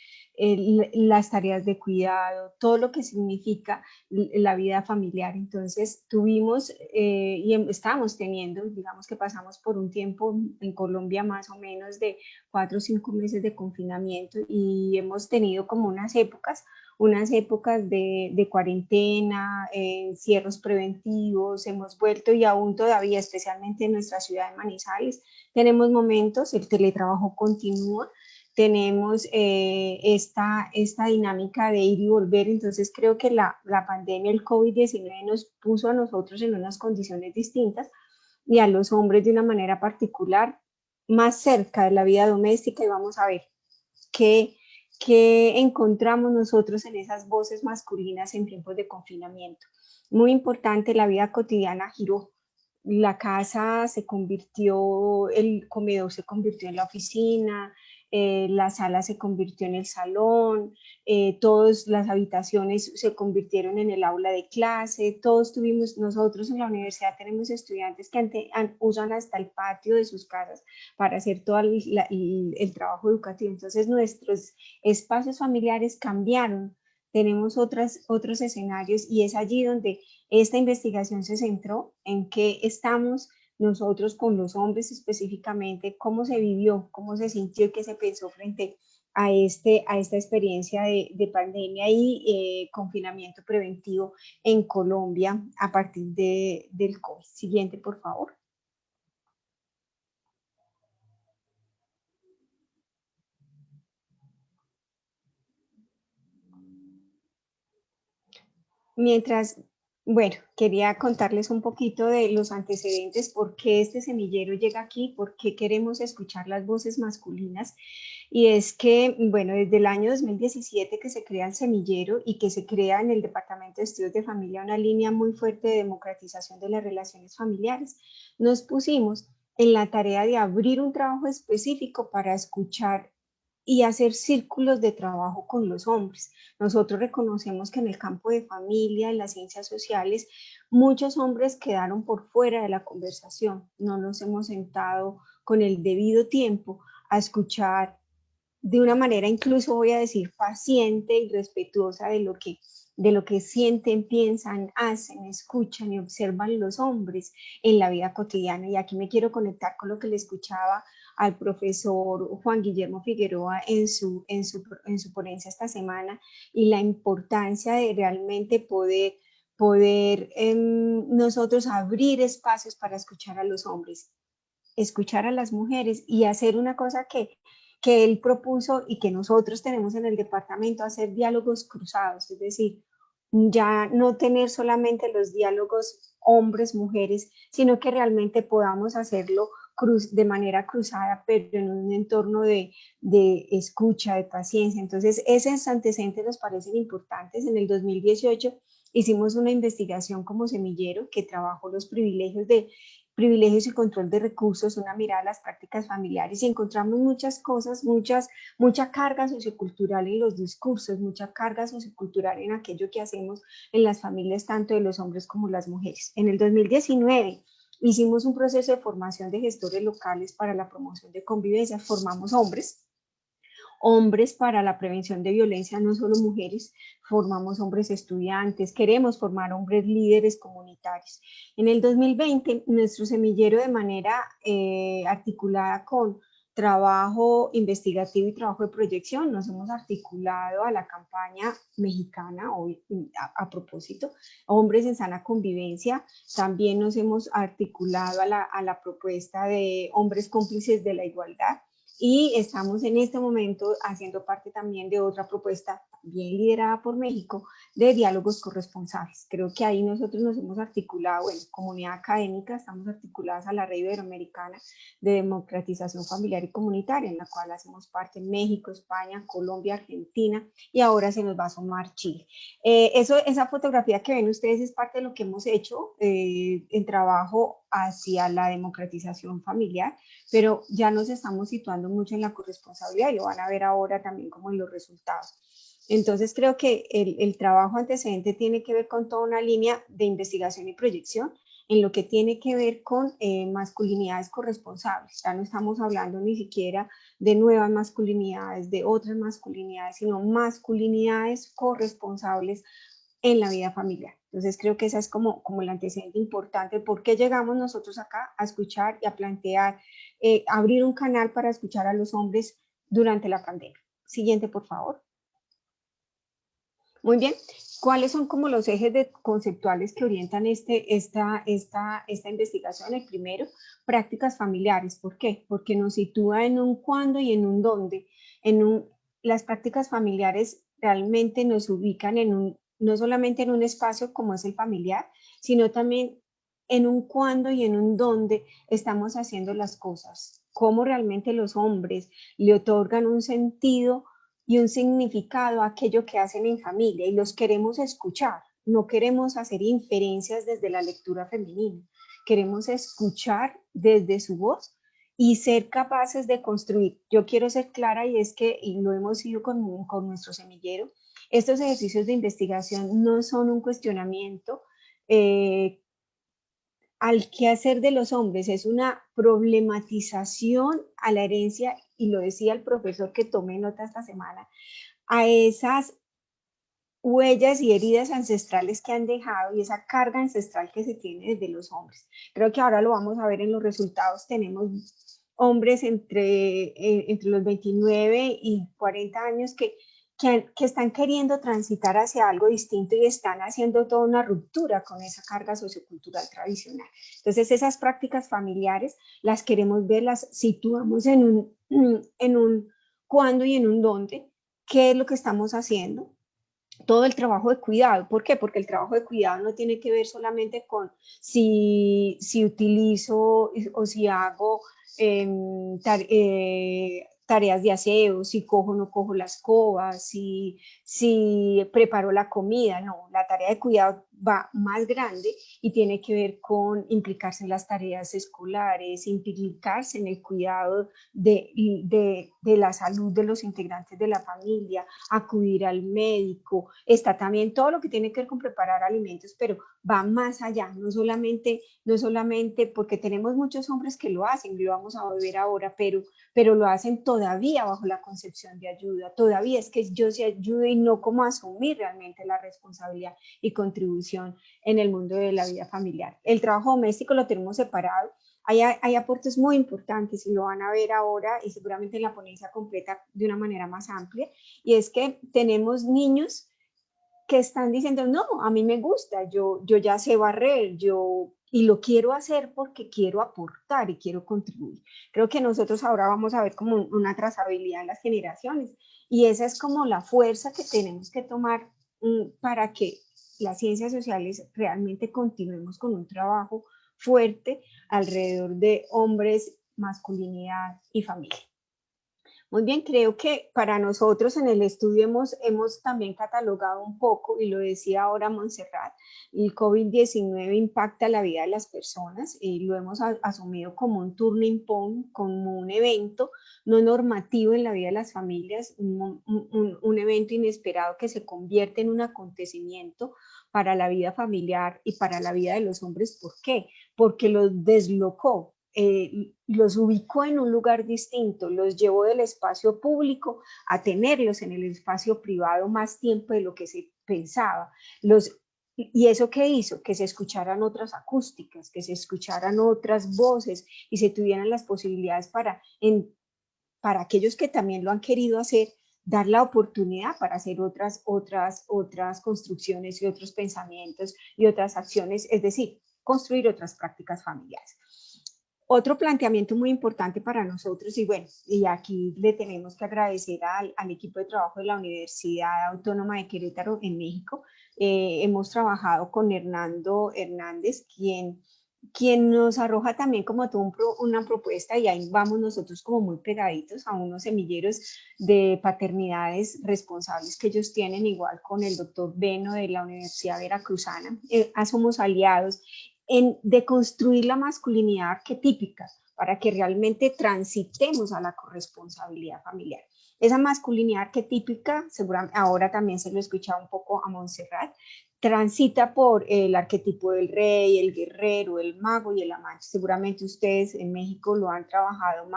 las tareas de cuidado, todo lo que significa la vida familiar. Entonces tuvimos y estamos teniendo, digamos que pasamos por un tiempo en Colombia más o menos de 4 o 5 meses de confinamiento, y hemos tenido como unas épocas de cuarentena, cierres preventivos, hemos vuelto y aún todavía, especialmente en nuestra ciudad de Manizales, tenemos momentos, el teletrabajo continúa, tenemos esta dinámica de ir y volver. Entonces creo que la pandemia, el COVID-19 nos puso a nosotros en unas condiciones distintas y a los hombres de una manera particular más cerca de la vida doméstica, y vamos a ver qué encontramos nosotros en esas voces masculinas en tiempos de confinamiento. Muy importante, la vida cotidiana giró. La casa se convirtió, el comedor se convirtió en la oficina, la sala se convirtió en el salón, todas las habitaciones se convirtieron en el aula de clase. Todos tuvimos, nosotros en la universidad tenemos estudiantes que usan hasta el patio de sus casas para hacer todo el trabajo educativo. Entonces nuestros espacios familiares cambiaron, tenemos otros escenarios, y es allí donde esta investigación se centró en qué estamos nosotros con los hombres específicamente, cómo se vivió, cómo se sintió y qué se pensó frente a esta experiencia de pandemia y confinamiento preventivo en Colombia a partir del COVID. Siguiente, por favor. Mientras, bueno, quería contarles un poquito de los antecedentes, por qué este semillero llega aquí, por qué queremos escuchar las voces masculinas. Y es que, bueno, desde el año 2017 que se crea el semillero y que se crea en el Departamento de Estudios de Familia una línea muy fuerte de democratización de las relaciones familiares, nos pusimos en la tarea de abrir un trabajo específico para escuchar y hacer círculos de trabajo con los hombres. Nosotros reconocemos que en el campo de familia, en las ciencias sociales, muchos hombres quedaron por fuera de la conversación. No nos hemos sentado con el debido tiempo a escuchar de una manera, incluso voy a decir, paciente y respetuosa de lo que sienten, piensan, hacen, escuchan y observan los hombres en la vida cotidiana. Y aquí me quiero conectar con lo que le escuchaba al profesor Juan Guillermo Figueroa en su ponencia esta semana, y la importancia de realmente poder nosotros abrir espacios para escuchar a los hombres, escuchar a las mujeres y hacer una cosa que él propuso y que nosotros tenemos en el departamento, hacer diálogos cruzados, es decir, ya no tener solamente los diálogos hombres-mujeres, sino que realmente podamos hacerlo de manera cruzada, pero en un entorno de escucha, de paciencia. Entonces, esos antecedentes nos parecen importantes. En el 2018 hicimos una investigación como semillero que trabajó los privilegios y control de recursos, una mirada a las prácticas familiares, y encontramos muchas cosas, mucha carga sociocultural en los discursos, mucha carga sociocultural en aquello que hacemos en las familias, tanto de los hombres como las mujeres. En el 2019 hicimos un proceso de formación de gestores locales para la promoción de convivencia, formamos hombres para la prevención de violencia, no solo mujeres, formamos hombres estudiantes, queremos formar hombres líderes comunitarios. En el 2020, nuestro semillero, de manera articulada con trabajo investigativo y trabajo de proyección, nos hemos articulado a la campaña mexicana, hoy a propósito, Hombres en Sana Convivencia. También nos hemos articulado a la propuesta de Hombres Cómplices de la Igualdad, y estamos en este momento haciendo parte también de otra propuesta, bien liderada por México, de diálogos corresponsables. Creo que ahí nosotros nos hemos articulado, bueno, comunidad académica, estamos articuladas a la Red Iberoamericana de Democratización Familiar y Comunitaria, en la cual hacemos parte México, España, Colombia, Argentina, y ahora se nos va a sumar Chile. Esa fotografía que ven ustedes es parte de lo que hemos hecho en trabajo hacia la democratización familiar, pero ya nos estamos situando mucho en la corresponsabilidad, y lo van a ver ahora también como en los resultados. Entonces creo que el trabajo antecedente tiene que ver con toda una línea de investigación y proyección en lo que tiene que ver con masculinidades corresponsables. Ya no estamos hablando ni siquiera de nuevas masculinidades, de otras masculinidades, sino masculinidades corresponsables en la vida familiar. Entonces creo que esa es como el antecedente importante. ¿Por qué llegamos nosotros acá a escuchar y a plantear, abrir un canal para escuchar a los hombres durante la pandemia? Siguiente, por favor. Muy bien. ¿Cuáles son como los ejes conceptuales que orientan esta investigación? El primero, prácticas familiares. ¿Por qué? Porque nos sitúa en un cuándo y en un dónde. Las prácticas familiares realmente nos ubican no solamente en un espacio como es el familiar, sino también en un cuándo y en un dónde estamos haciendo las cosas. Cómo realmente los hombres le otorgan un sentido y un significado a aquello que hacen en familia, y los queremos escuchar. No queremos hacer inferencias desde la lectura femenina, queremos escuchar desde su voz y ser capaces de construir. Yo quiero ser clara, y es que, y lo hemos sido con nuestro semillero, estos ejercicios de investigación no son un cuestionamiento al quehacer de los hombres, es una problematización a la herencia, y lo decía el profesor que tomé nota esta semana, a esas huellas y heridas ancestrales que han dejado y esa carga ancestral que se tiene desde los hombres. Creo que ahora lo vamos a ver en los resultados. Tenemos hombres entre los 29 y 40 años que están queriendo transitar hacia algo distinto y están haciendo toda una ruptura con esa carga sociocultural tradicional. Entonces, esas prácticas familiares las queremos ver, las situamos en un cuándo y en un dónde, qué es lo que estamos haciendo. Todo el trabajo de cuidado. ¿Por qué? Porque el trabajo de cuidado no tiene que ver solamente con si utilizo o si hago tareas de aseo, si cojo o no cojo la escoba, si preparo la comida. No, la tarea de cuidado va más grande y tiene que ver con implicarse en las tareas escolares, implicarse en el cuidado de la salud de los integrantes de la familia, acudir al médico. Está también todo lo que tiene que ver con preparar alimentos, pero va más allá, no solamente porque tenemos muchos hombres que lo hacen, lo vamos a ver ahora, pero lo hacen todavía bajo la concepción de ayuda, todavía es que yo sí ayudo y no como asumir realmente la responsabilidad y contribución en el mundo de la vida familiar. El trabajo doméstico lo tenemos separado. Hay aportes muy importantes y lo van a ver ahora y seguramente en la ponencia completa de una manera más amplia, y es que tenemos niños que están diciendo, no, a mí me gusta, yo ya sé barrer, y lo quiero hacer porque quiero aportar y quiero contribuir. Creo que nosotros ahora vamos a ver como una trazabilidad en las generaciones, y esa es como la fuerza que tenemos que tomar para que las ciencias sociales realmente continuemos con un trabajo fuerte alrededor de hombres, masculinidad y familia. Muy bien, creo que para nosotros en el estudio hemos también catalogado un poco, y lo decía ahora Montserrat, el COVID-19 impacta la vida de las personas, y lo hemos asumido como un turning point, como un evento no normativo en la vida de las familias, un evento inesperado que se convierte en un acontecimiento para la vida familiar y para la vida de los hombres. ¿Por qué? Porque los deslocó. Los ubicó en un lugar distinto, los llevó del espacio público a tenerlos en el espacio privado más tiempo de lo que se pensaba. ¿Y eso qué hizo? Que se escucharan otras acústicas, que se escucharan otras voces y se tuvieran las posibilidades para aquellos que también lo han querido hacer, dar la oportunidad para hacer otras construcciones y otros pensamientos y otras acciones, es decir, construir otras prácticas familiares. Otro planteamiento muy importante para nosotros, y bueno, y aquí le tenemos que agradecer al equipo de trabajo de la Universidad Autónoma de Querétaro en México. Hemos trabajado con Hernando Hernández, quien nos arroja también como toda una propuesta, y ahí vamos nosotros como muy pegaditos a unos semilleros de paternidades responsables que ellos tienen, igual con el doctor Beno de la Universidad Veracruzana. Somos aliados en deconstruir la masculinidad arquetípica para que realmente transitemos a la corresponsabilidad familiar. Esa masculinidad arquetípica, seguramente ahora también se lo he escuchado un poco a Montserrat, transita por el arquetipo del rey, el guerrero, el mago y el amante. Seguramente ustedes en México lo han trabajado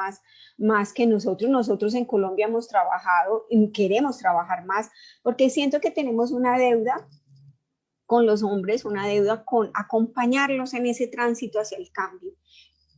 más que nosotros. Nosotros en Colombia hemos trabajado y queremos trabajar más porque siento que tenemos una deuda con los hombres, una deuda con acompañarlos en ese tránsito hacia el cambio.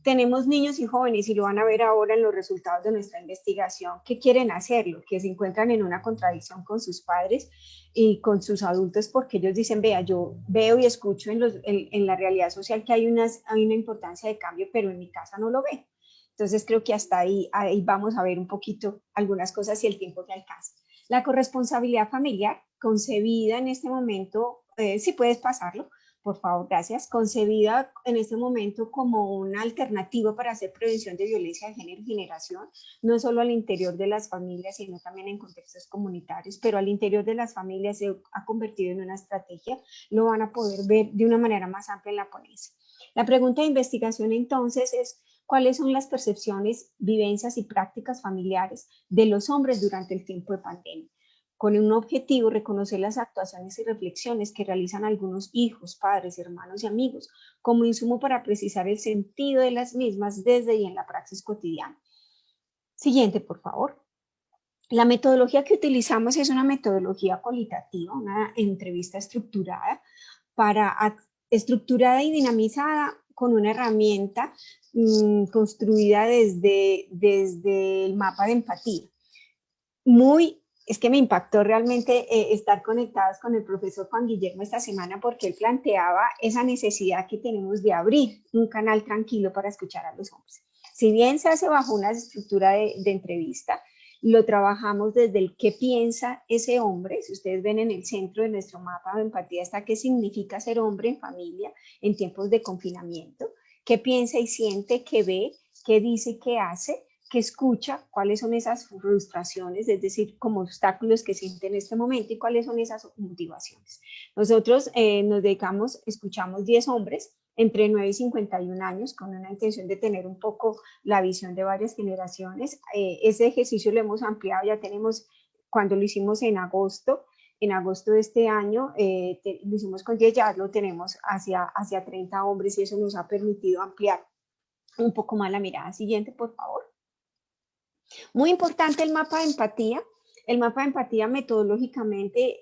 Tenemos niños y jóvenes, y lo van a ver ahora en los resultados de nuestra investigación, que quieren hacerlo, que se encuentran en una contradicción con sus padres y con sus adultos, porque ellos dicen, vea, yo veo y escucho en la realidad social que hay una importancia de cambio, pero en mi casa no lo veo. Entonces creo que hasta ahí vamos a ver un poquito algunas cosas si el tiempo que alcanza. La corresponsabilidad familiar, concebida en este momento, si puedes pasarlo, por favor, gracias, concebida en este momento como una alternativa para hacer prevención de violencia de género y generación, no solo al interior de las familias, sino también en contextos comunitarios, pero al interior de las familias se ha convertido en una estrategia, lo van a poder ver de una manera más amplia en la ponencia. La pregunta de investigación entonces es, ¿cuáles son las percepciones, vivencias y prácticas familiares de los hombres durante el tiempo de pandemia? Con un objetivo, reconocer las actuaciones y reflexiones que realizan algunos hijos, padres, hermanos y amigos, como insumo para precisar el sentido de las mismas desde y en la praxis cotidiana. Siguiente, por favor. La metodología que utilizamos es una metodología cualitativa, una entrevista estructurada y dinamizada con una herramienta construida desde el mapa de empatía. Es que me impactó realmente estar conectados con el profesor Juan Guillermo esta semana porque él planteaba esa necesidad que tenemos de abrir un canal tranquilo para escuchar a los hombres. Si bien se hace bajo una estructura de entrevista, lo trabajamos desde el qué piensa ese hombre. Si ustedes ven en el centro de nuestro mapa de empatía está qué significa ser hombre en familia en tiempos de confinamiento, qué piensa y siente, qué ve, qué dice, qué hace, que escucha, cuáles son esas frustraciones, es decir, como obstáculos que siente en este momento y cuáles son esas motivaciones. Nosotros nos dedicamos, escuchamos 10 hombres entre 9 y 51 años con una intención de tener un poco la visión de varias generaciones. Ese ejercicio lo hemos ampliado, ya tenemos, cuando lo hicimos en agosto de este año, lo hicimos con 10, ya lo tenemos hacia 30 hombres y eso nos ha permitido ampliar un poco más la mirada. Siguiente, por favor. Muy importante el mapa de empatía. El mapa de empatía metodológicamente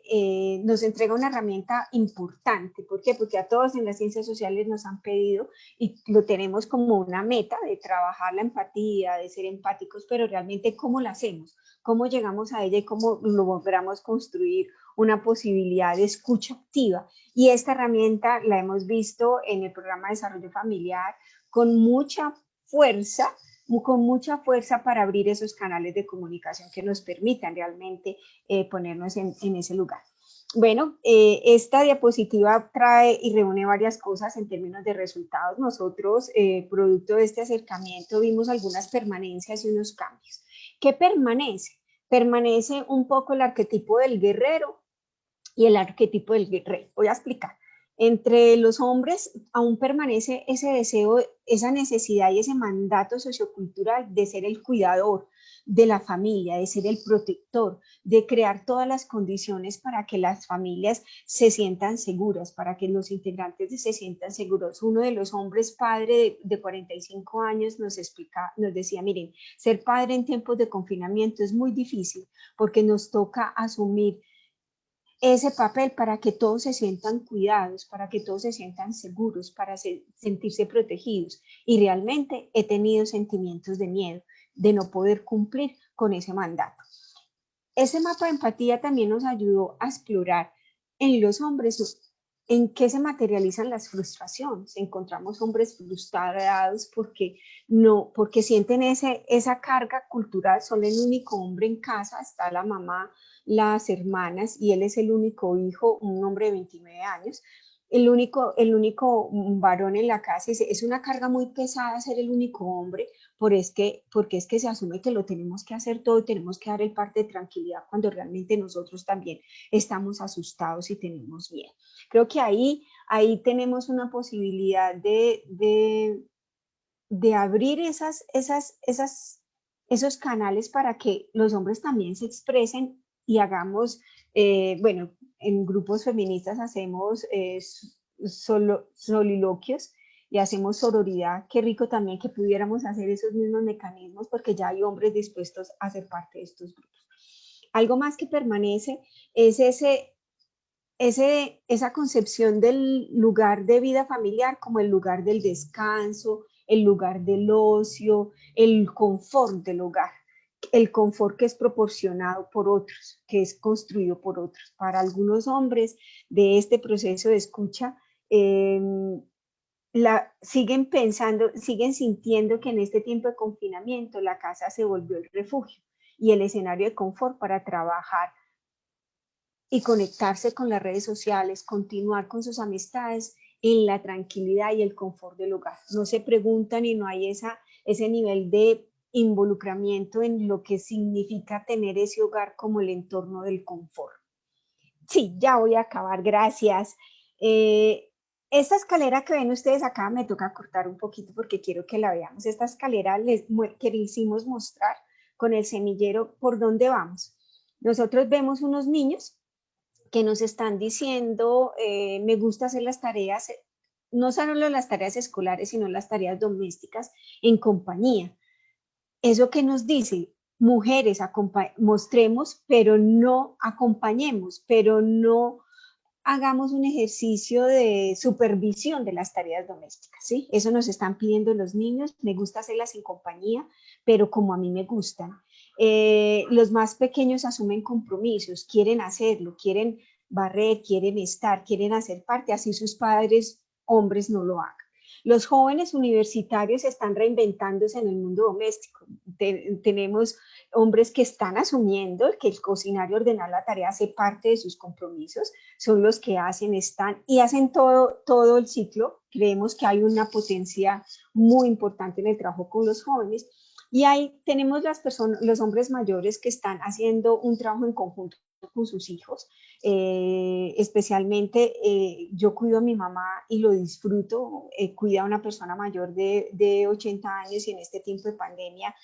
nos entrega una herramienta importante. ¿Por qué? Porque a todos en las ciencias sociales nos han pedido y lo tenemos como una meta de trabajar la empatía, de ser empáticos, pero realmente ¿cómo la hacemos? ¿Cómo llegamos a ella y cómo logramos construir una posibilidad de escucha activa? Y esta herramienta la hemos visto en el programa de desarrollo familiar con mucha fuerza para abrir esos canales de comunicación que nos permitan realmente ponernos en ese lugar. Bueno, esta diapositiva trae y reúne varias cosas en términos de resultados. Nosotros, producto de este acercamiento, vimos algunas permanencias y unos cambios. ¿Qué permanece? Permanece un poco el arquetipo del guerrero y el arquetipo del rey. Voy a explicar. Entre los hombres aún permanece ese deseo, esa necesidad y ese mandato sociocultural de ser el cuidador de la familia, de ser el protector, de crear todas las condiciones para que las familias se sientan seguras, para que los integrantes se sientan seguros. Uno de los hombres, padre de 45 años, nos decía, miren, ser padre en tiempos de confinamiento es muy difícil porque nos toca asumir ese papel para que todos se sientan cuidados, para que todos se sientan seguros, para sentirse protegidos. Y realmente he tenido sentimientos de miedo, de no poder cumplir con ese mandato. Ese mapa de empatía también nos ayudó a explorar en los hombres en qué se materializan las frustraciones. Encontramos hombres frustrados porque sienten esa carga cultural. Son el único hombre en casa, está la mamá, las hermanas y él es el único hijo, un hombre de 29 años. El único varón en la casa. Es una carga muy pesada ser el único hombre, porque es que se asume que lo tenemos que hacer todo y tenemos que dar el parte de tranquilidad cuando realmente nosotros también estamos asustados y tenemos miedo. Creo que ahí tenemos una posibilidad de abrir esas esos canales para que los hombres también se expresen y hagamos, bueno, en grupos feministas hacemos soliloquios y hacemos sororidad. Qué rico también que pudiéramos hacer esos mismos mecanismos porque ya hay hombres dispuestos a ser parte de estos grupos. Algo más que permanece es esa concepción del lugar de vida familiar como el lugar del descanso, el lugar del ocio, el confort del hogar, el confort que es proporcionado por otros, que es construido por otros. Para algunos hombres de este proceso de escucha, siguen pensando, siguen sintiendo que en este tiempo de confinamiento la casa se volvió el refugio y el escenario de confort para trabajar y conectarse con las redes sociales, continuar con sus amistades en la tranquilidad y el confort del hogar. No se preguntan y no hay ese nivel de involucramiento en lo que significa tener ese hogar como el entorno del confort. Sí, ya voy a acabar, gracias. Esta escalera que ven ustedes acá me toca cortar un poquito porque quiero que la veamos. Esta escalera que hicimos mostrar con el semillero por dónde vamos. Nosotros vemos unos niños que nos están diciendo, me gusta hacer las tareas, no solo las tareas escolares, sino las tareas domésticas en compañía. Eso que nos dice, mujeres, mostremos, pero no acompañemos, pero no hagamos un ejercicio de supervisión de las tareas domésticas, ¿sí? Eso nos están pidiendo los niños, me gusta hacerlas en compañía, pero como a mí me gustan. Los más pequeños asumen compromisos, quieren hacerlo, quieren barrer, quieren estar, quieren hacer parte, así sus padres, hombres, no lo hagan. Los jóvenes universitarios están reinventándose en el mundo doméstico. Tenemos hombres que están asumiendo que el cocinar y ordenar la tarea hace parte de sus compromisos, son los que hacen, están y hacen todo el ciclo. Creemos que hay una potencia muy importante en el trabajo con los jóvenes. Y ahí tenemos los hombres mayores que están haciendo un trabajo en conjunto con sus hijos. Especialmente yo cuido a mi mamá y lo disfruto, cuida a una persona mayor de 80 años y en este tiempo de pandemia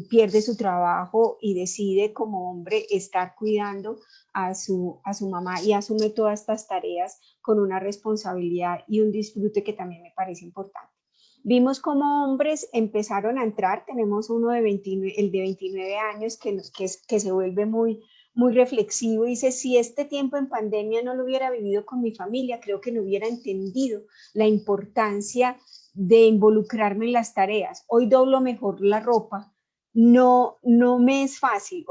pierde su trabajo y decide como hombre estar cuidando a su mamá y asume todas estas tareas con una responsabilidad y un disfrute que también me parece importante. Vimos cómo hombres empezaron a entrar, tenemos uno el de 29 años que se vuelve muy reflexivo, dice, si este tiempo en pandemia no lo hubiera vivido con mi familia, creo que no hubiera entendido la importancia de involucrarme en las tareas. Hoy doblo mejor la ropa, no me es fácil,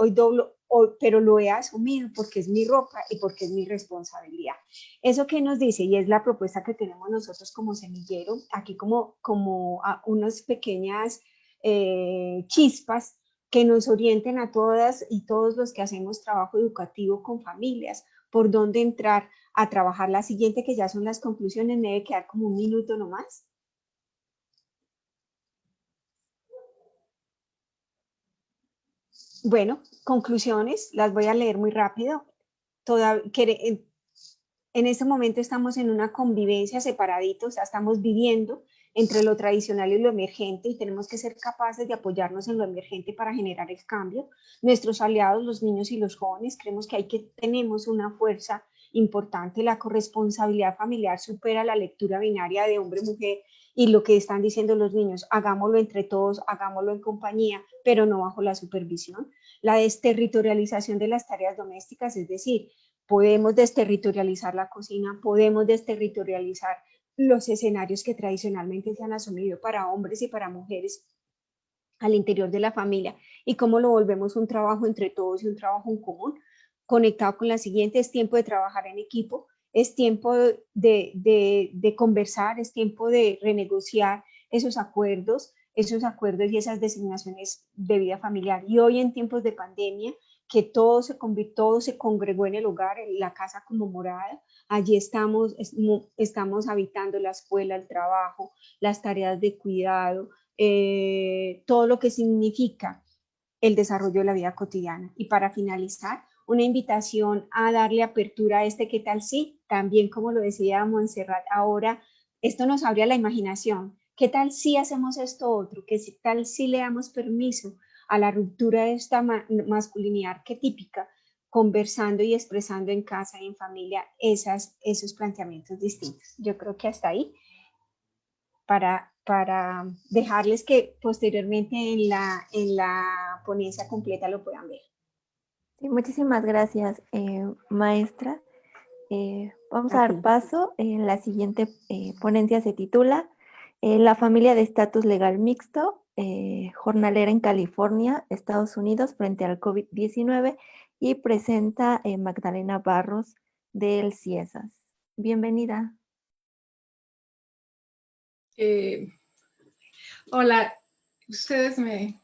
pero lo he asumido porque es mi ropa y porque es mi responsabilidad. Eso que nos dice, y es la propuesta que tenemos nosotros como semillero, aquí como unas pequeñas chispas que nos orienten a todas y todos los que hacemos trabajo educativo con familias, por dónde entrar a trabajar. La siguiente, que ya son las conclusiones, me debe quedar como un minuto nomás. Bueno, conclusiones, las voy a leer muy rápido. En este momento estamos en una convivencia separaditos, o sea, estamos viviendo entre lo tradicional y lo emergente y tenemos que ser capaces de apoyarnos en lo emergente para generar el cambio. Nuestros aliados, los niños y los jóvenes, creemos que tenemos una fuerza importante. La corresponsabilidad familiar supera la lectura binaria de hombre-mujer y lo que están diciendo los niños, hagámoslo entre todos, hagámoslo en compañía, pero no bajo la supervisión. La desterritorialización de las tareas domésticas, es decir, podemos desterritorializar la cocina, podemos desterritorializar los escenarios que tradicionalmente se han asumido para hombres y para mujeres al interior de la familia y cómo lo volvemos un trabajo entre todos y un trabajo en común. Conectado con la siguiente, es tiempo de trabajar en equipo, es tiempo de conversar, es tiempo de renegociar esos acuerdos y esas designaciones de vida familiar. Y hoy en tiempos de pandemia, que todo se congregó en el hogar, en la casa como morada, allí estamos habitando la escuela, el trabajo, las tareas de cuidado, todo lo que significa el desarrollo de la vida cotidiana. Y para finalizar, una invitación a darle apertura a ¿qué tal si? También, como lo decía Montserrat, ahora esto nos abre a la imaginación. ¿Qué tal si hacemos esto otro? ¿Qué tal si le damos permiso a la ruptura de esta masculinidad arquetípica, conversando y expresando en casa y en familia esos planteamientos distintos. Yo creo que hasta ahí, para dejarles que posteriormente en la ponencia completa lo puedan ver. Sí, muchísimas gracias, maestra. Vamos a dar paso. La siguiente ponencia se titula La familia de estatus legal mixto, jornalera en California, Estados Unidos, frente al COVID-19, y presenta Magdalena Barros del CIESAS. Bienvenida. Hola, ¿ustedes me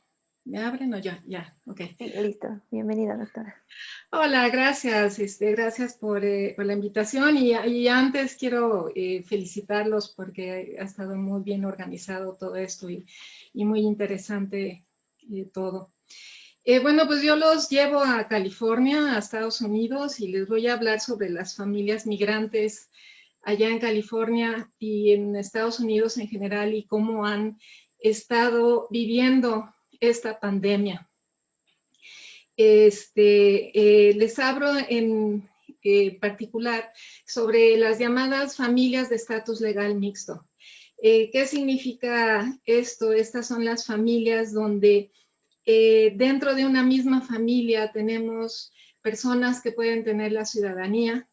abren o ya? Ok. Sí, listo. Bienvenida, doctora. Hola, gracias. Gracias por la invitación y antes quiero felicitarlos porque ha estado muy bien organizado todo esto y muy interesante todo. Bueno, pues yo los llevo a California, a Estados Unidos, y les voy a hablar sobre las familias migrantes allá en California y en Estados Unidos en general y cómo han estado viviendo esta pandemia. Les hablo en particular sobre las llamadas familias de estatus legal mixto. ¿Qué significa esto? Estas son las familias donde dentro de una misma familia tenemos personas que pueden tener la ciudadanía,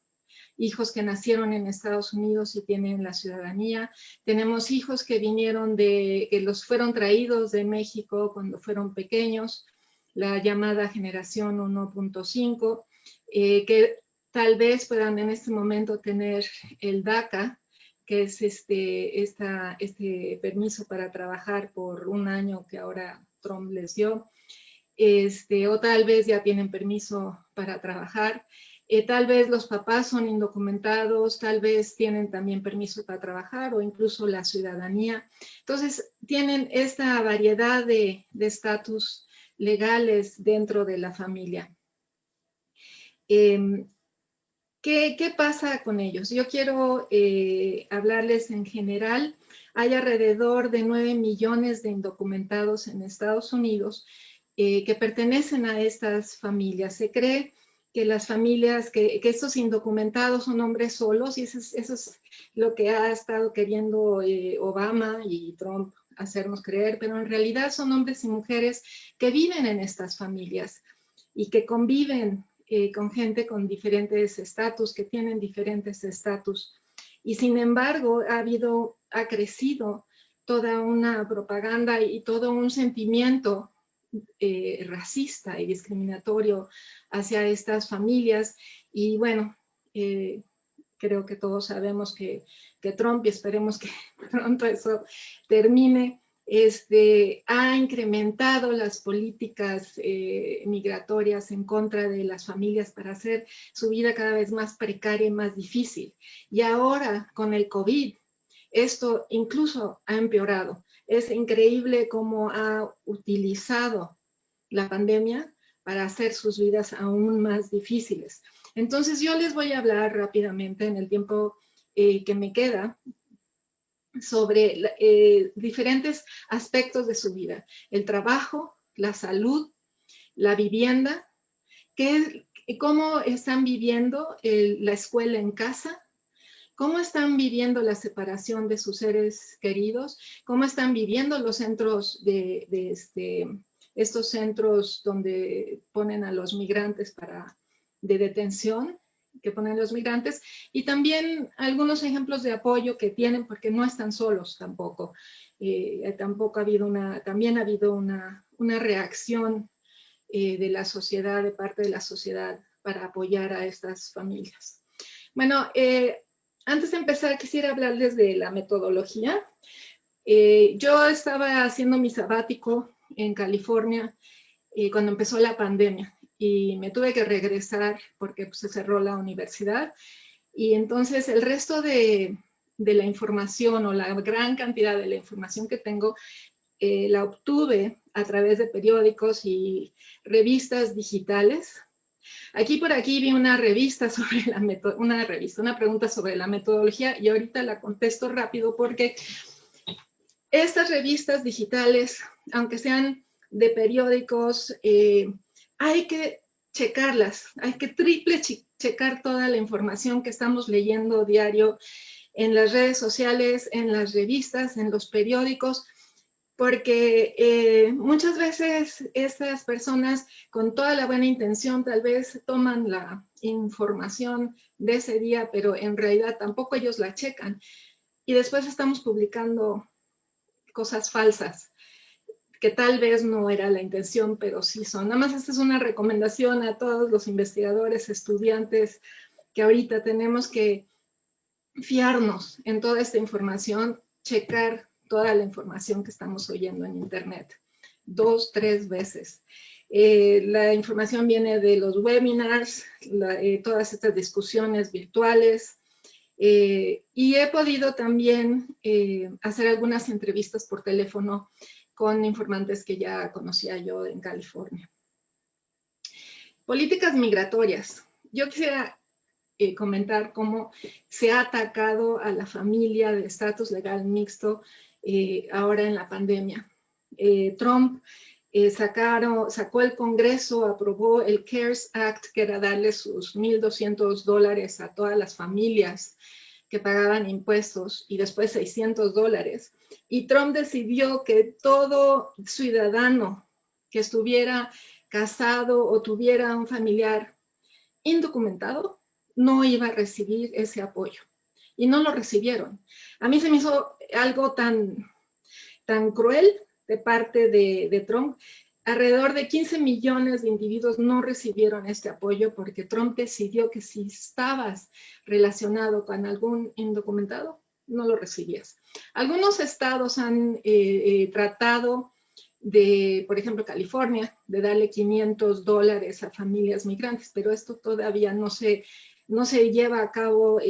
hijos que nacieron en Estados Unidos y tienen la ciudadanía. Tenemos hijos que vinieron que los fueron traídos de México cuando fueron pequeños, la llamada generación 1.5, que tal vez puedan en este momento tener el DACA, que es este permiso para trabajar por un año que ahora Trump les dio, o tal vez ya tienen permiso para trabajar. Tal vez los papás son indocumentados, tal vez tienen también permiso para trabajar o incluso la ciudadanía. Entonces, tienen esta variedad de estatus legales dentro de la familia. ¿Qué pasa con ellos? Yo quiero hablarles en general. Hay alrededor de 9 millones de indocumentados en Estados Unidos que pertenecen a estas familias. Se cree que las familias, que estos indocumentados son hombres solos, y eso es lo que ha estado queriendo Obama y Trump hacernos creer, pero en realidad son hombres y mujeres que viven en estas familias y que conviven con gente con diferentes estatus, que tienen diferentes estatus. Y sin embargo, ha crecido toda una propaganda y todo un sentimiento racista y discriminatorio hacia estas familias. Y bueno, creo que todos sabemos que Trump, y esperemos que pronto eso termine, ha incrementado las políticas migratorias en contra de las familias para hacer su vida cada vez más precaria y más difícil. Y ahora, con el COVID, esto incluso ha empeorado. Es increíble cómo ha utilizado la pandemia para hacer sus vidas aún más difíciles. Entonces yo les voy a hablar rápidamente en el tiempo que me queda sobre diferentes aspectos de su vida. El trabajo, la salud, la vivienda, cómo están viviendo la escuela en casa, cómo están viviendo la separación de sus seres queridos, cómo están viviendo los centros estos centros donde ponen a los migrantes de detención, que ponen a los migrantes, y también algunos ejemplos de apoyo que tienen, porque no están solos tampoco. También ha habido una reacción de la sociedad, de parte de la sociedad, para apoyar a estas familias. Bueno, antes de empezar quisiera hablarles de la metodología. Yo estaba haciendo mi sabático en California cuando empezó la pandemia y me tuve que regresar porque pues, se cerró la universidad, y entonces el resto de la información, o la gran cantidad de la información que tengo, la obtuve a través de periódicos y revistas digitales. Aquí por aquí vi una revista sobre una pregunta sobre la metodología, y ahorita la contesto rápido porque estas revistas digitales, aunque sean de periódicos, hay que checarlas, hay que checar toda la información que estamos leyendo diario en las redes sociales, en las revistas, en los periódicos, porque muchas veces estas personas con toda la buena intención tal vez toman la información de ese día, pero en realidad tampoco ellos la checan. Y después estamos publicando cosas falsas, que tal vez no era la intención, pero sí son. Nada más esta es una recomendación a todos los investigadores, estudiantes, que ahorita tenemos que fiarnos en toda esta información, checar toda la información que estamos oyendo en Internet 2, 3 veces. La información viene de los webinars, todas estas discusiones virtuales, y he podido también hacer algunas entrevistas por teléfono con informantes que ya conocía yo en California. Políticas migratorias. Yo quisiera comentar cómo se ha atacado a la familia de estatus legal mixto ahora en la pandemia. Trump sacó el Congreso, aprobó el CARES Act, que era darle sus $1,200 a todas las familias que pagaban impuestos, y después $600. Y Trump decidió que todo ciudadano que estuviera casado o tuviera un familiar indocumentado no iba a recibir ese apoyo. Y no lo recibieron. A mí se me hizo algo tan cruel de parte de Trump. Alrededor de 15 millones de individuos no recibieron este apoyo porque Trump decidió que si estabas relacionado con algún indocumentado, no lo recibías. Algunos estados han tratado de, por ejemplo, California, de darle $500 a familias migrantes, pero esto todavía no se lleva a cabo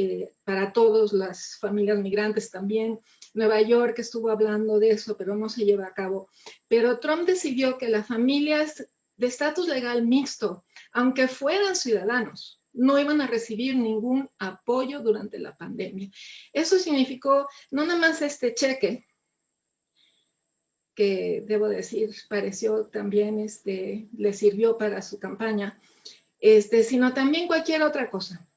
para todas las familias migrantes también. Nueva York estuvo hablando de eso, pero no se lleva a cabo. Pero Trump decidió que las familias de estatus legal mixto, aunque fueran ciudadanos, no iban a recibir ningún apoyo durante la pandemia. Eso significó no nada más este cheque, que debo decir, pareció también, le sirvió para su campaña, sino también cualquier otra cosa.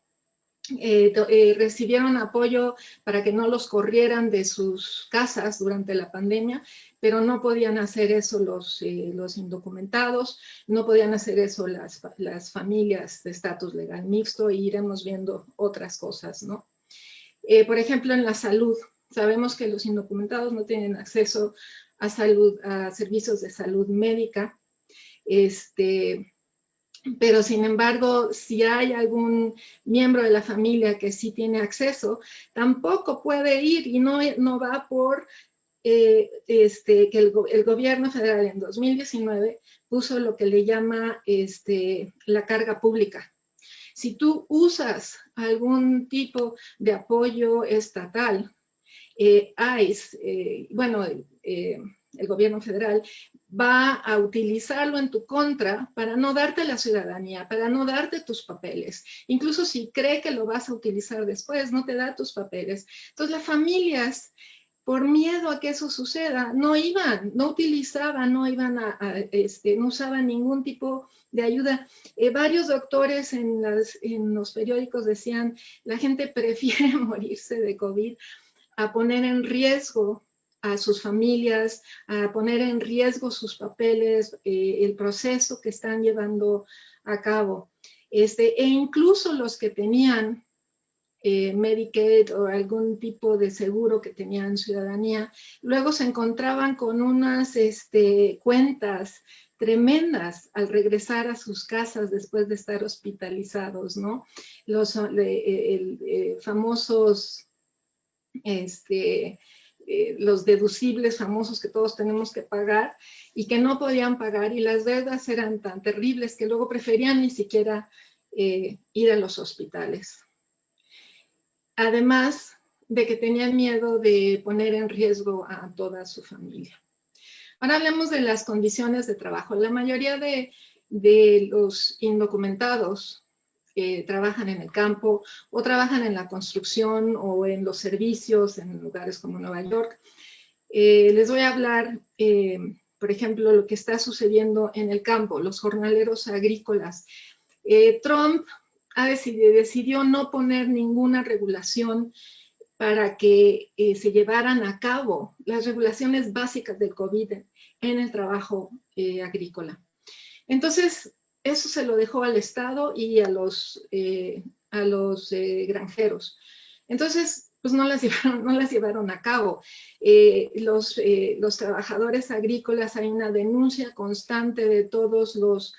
Recibieron apoyo para que no los corrieran de sus casas durante la pandemia, pero no podían hacer eso los indocumentados, no podían hacer eso las familias de estatus legal mixto, y iremos viendo otras cosas, ¿no? Por ejemplo, en la salud, sabemos que los indocumentados no tienen acceso a servicios de salud médica, pero sin embargo, si hay algún miembro de la familia que sí tiene acceso, tampoco puede ir, y no va por que el gobierno federal en 2019 puso lo que le llama la carga pública. Si tú usas algún tipo de apoyo estatal, ICE, el gobierno federal va a utilizarlo en tu contra para no darte la ciudadanía, para no darte tus papeles. Incluso si cree que lo vas a utilizar después, no te da tus papeles. Entonces las familias, por miedo a que eso suceda, no utilizaban, no usaban ningún tipo de ayuda. Varios doctores en los periódicos decían, la gente prefiere morirse de COVID a poner en riesgo a sus familias, a poner en riesgo sus papeles, el proceso que están llevando a cabo. E incluso los que tenían Medicaid o algún tipo de seguro, que tenían ciudadanía, luego se encontraban con unas cuentas tremendas al regresar a sus casas después de estar hospitalizados, ¿no? Los famosos los deducibles famosos que todos tenemos que pagar y que no podían pagar, y las deudas eran tan terribles que luego preferían ni siquiera ir a los hospitales. Además de que tenían miedo de poner en riesgo a toda su familia. Ahora hablemos de las condiciones de trabajo. La mayoría de los indocumentados trabajan en el campo o trabajan en la construcción o en los servicios en lugares como Nueva York. Les voy a hablar por ejemplo, lo que está sucediendo en el campo, los jornaleros agrícolas. Trump decidió no poner ninguna regulación para que se llevaran a cabo las regulaciones básicas del COVID en el trabajo agrícola. Entonces, eso se lo dejó al Estado y a los granjeros. Entonces, pues no las llevaron a cabo. Los trabajadores agrícolas, hay una denuncia constante de todos los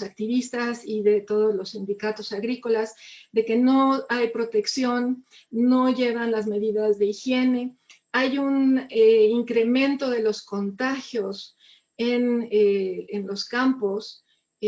activistas y de todos los sindicatos agrícolas, de que no hay protección, no llevan las medidas de higiene, hay un incremento de los contagios en los campos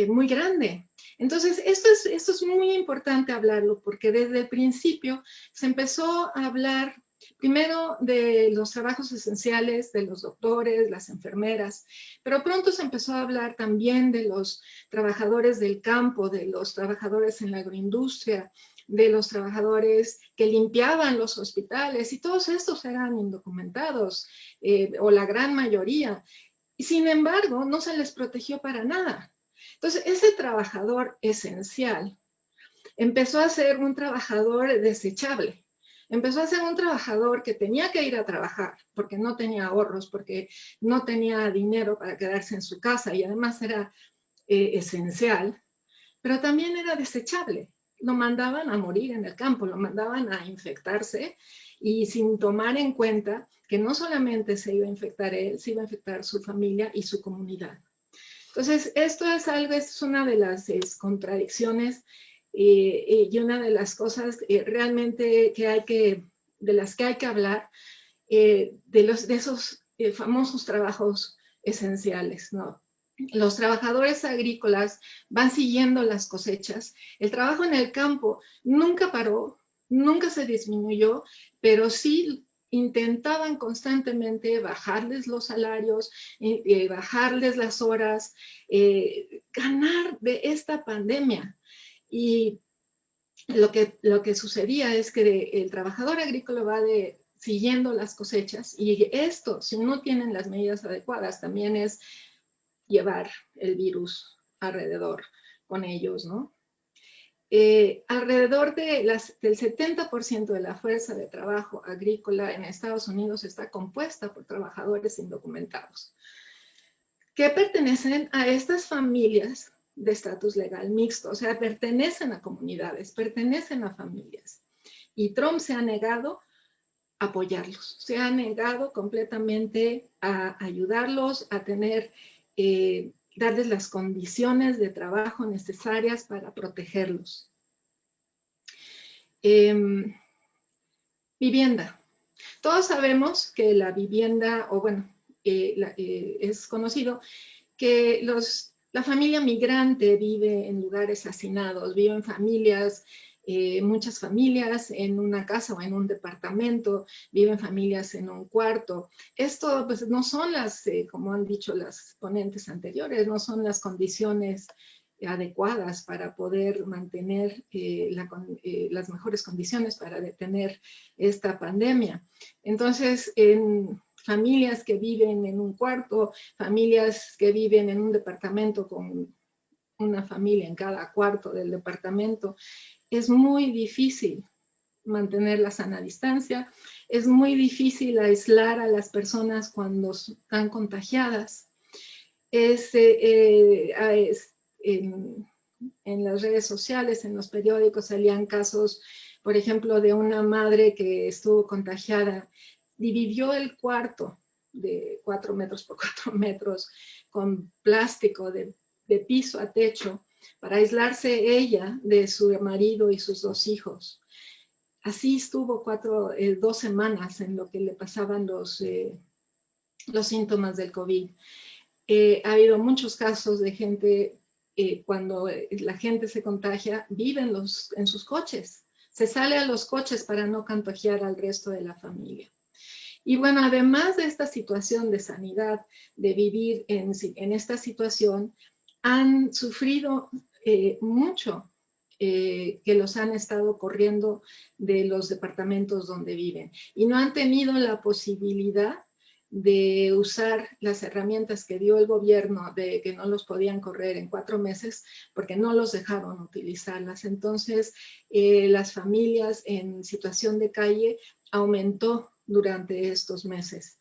muy grande. Entonces, esto es muy importante hablarlo, porque desde el principio se empezó a hablar primero de los trabajos esenciales, de los doctores, las enfermeras, pero pronto se empezó a hablar también de los trabajadores del campo, de los trabajadores en la agroindustria, de los trabajadores que limpiaban los hospitales, y todos estos eran indocumentados, o la gran mayoría. Y sin embargo, no se les protegió para nada. Entonces, ese trabajador esencial empezó a ser un trabajador desechable. Empezó a ser un trabajador que tenía que ir a trabajar porque no tenía ahorros, porque no tenía dinero para quedarse en su casa y además era esencial, pero también era desechable. Lo mandaban a morir en el campo, lo mandaban a infectarse y sin tomar en cuenta que no solamente se iba a infectar él, se iba a infectar su familia y su comunidad. Entonces, esto es una de las contradicciones y una de las cosas realmente de las que hay que hablar, de esos famosos trabajos esenciales, ¿no? Los trabajadores agrícolas van siguiendo las cosechas. El trabajo en el campo nunca paró, nunca se disminuyó, pero sí intentaban constantemente bajarles los salarios, bajarles las horas, ganar de esta pandemia. Y lo que sucedía es que el trabajador agrícola va siguiendo las cosechas, y esto, si no tienen las medidas adecuadas, también es llevar el virus alrededor con ellos, ¿no? Alrededor del 70% de la fuerza de trabajo agrícola en Estados Unidos está compuesta por trabajadores indocumentados, que pertenecen a estas familias de estatus legal mixto, o sea, pertenecen a comunidades, pertenecen a familias. Y Trump se ha negado a apoyarlos, se ha negado completamente a ayudarlos, a darles las condiciones de trabajo necesarias para protegerlos. Vivienda. Todos sabemos que la vivienda, o bueno, es conocido que la familia migrante vive en lugares hacinados, vive en familias, muchas familias en una casa o en un departamento, viven familias en un cuarto. Esto pues no son como han dicho las ponentes anteriores, no son las condiciones adecuadas para poder mantener las mejores condiciones para detener esta pandemia. Entonces, en familias que viven en un cuarto, familias que viven en un departamento con una familia en cada cuarto del departamento, es muy difícil mantener la sana distancia, es muy difícil aislar a las personas cuando están contagiadas. En las redes sociales, en los periódicos salían casos, por ejemplo, de una madre que estuvo contagiada, dividió el cuarto de 4 metros por 4 metros con plástico de piso a techo para aislarse ella de su marido y sus 2 hijos. Así estuvo 2 semanas en lo que le pasaban los síntomas del COVID. Ha habido muchos casos de gente, cuando la gente se contagia, vive en sus coches. Se sale a los coches para no contagiar al resto de la familia. Y bueno, además de esta situación de sanidad, de vivir en esta situación, han sufrido mucho que los han estado corriendo de los departamentos donde viven y no han tenido la posibilidad de usar las herramientas que dio el gobierno, de que no los podían correr en 4 meses, porque no los dejaron utilizarlas. Entonces, las familias en situación de calle aumentó durante estos meses,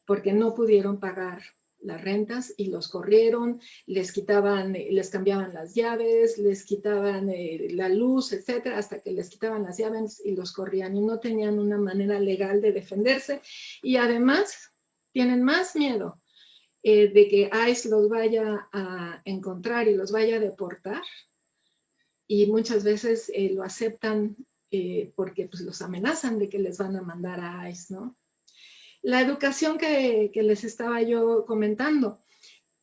porque no pudieron pagar las rentas y los corrieron, les cambiaban las llaves, les quitaban la luz, etcétera, hasta que les quitaban las llaves y los corrían, y no tenían una manera legal de defenderse, y además tienen más miedo de que ICE los vaya a encontrar y los vaya a deportar, y muchas veces lo aceptan porque pues, los amenazan de que les van a mandar a ICE, ¿no? La educación que les estaba yo comentando,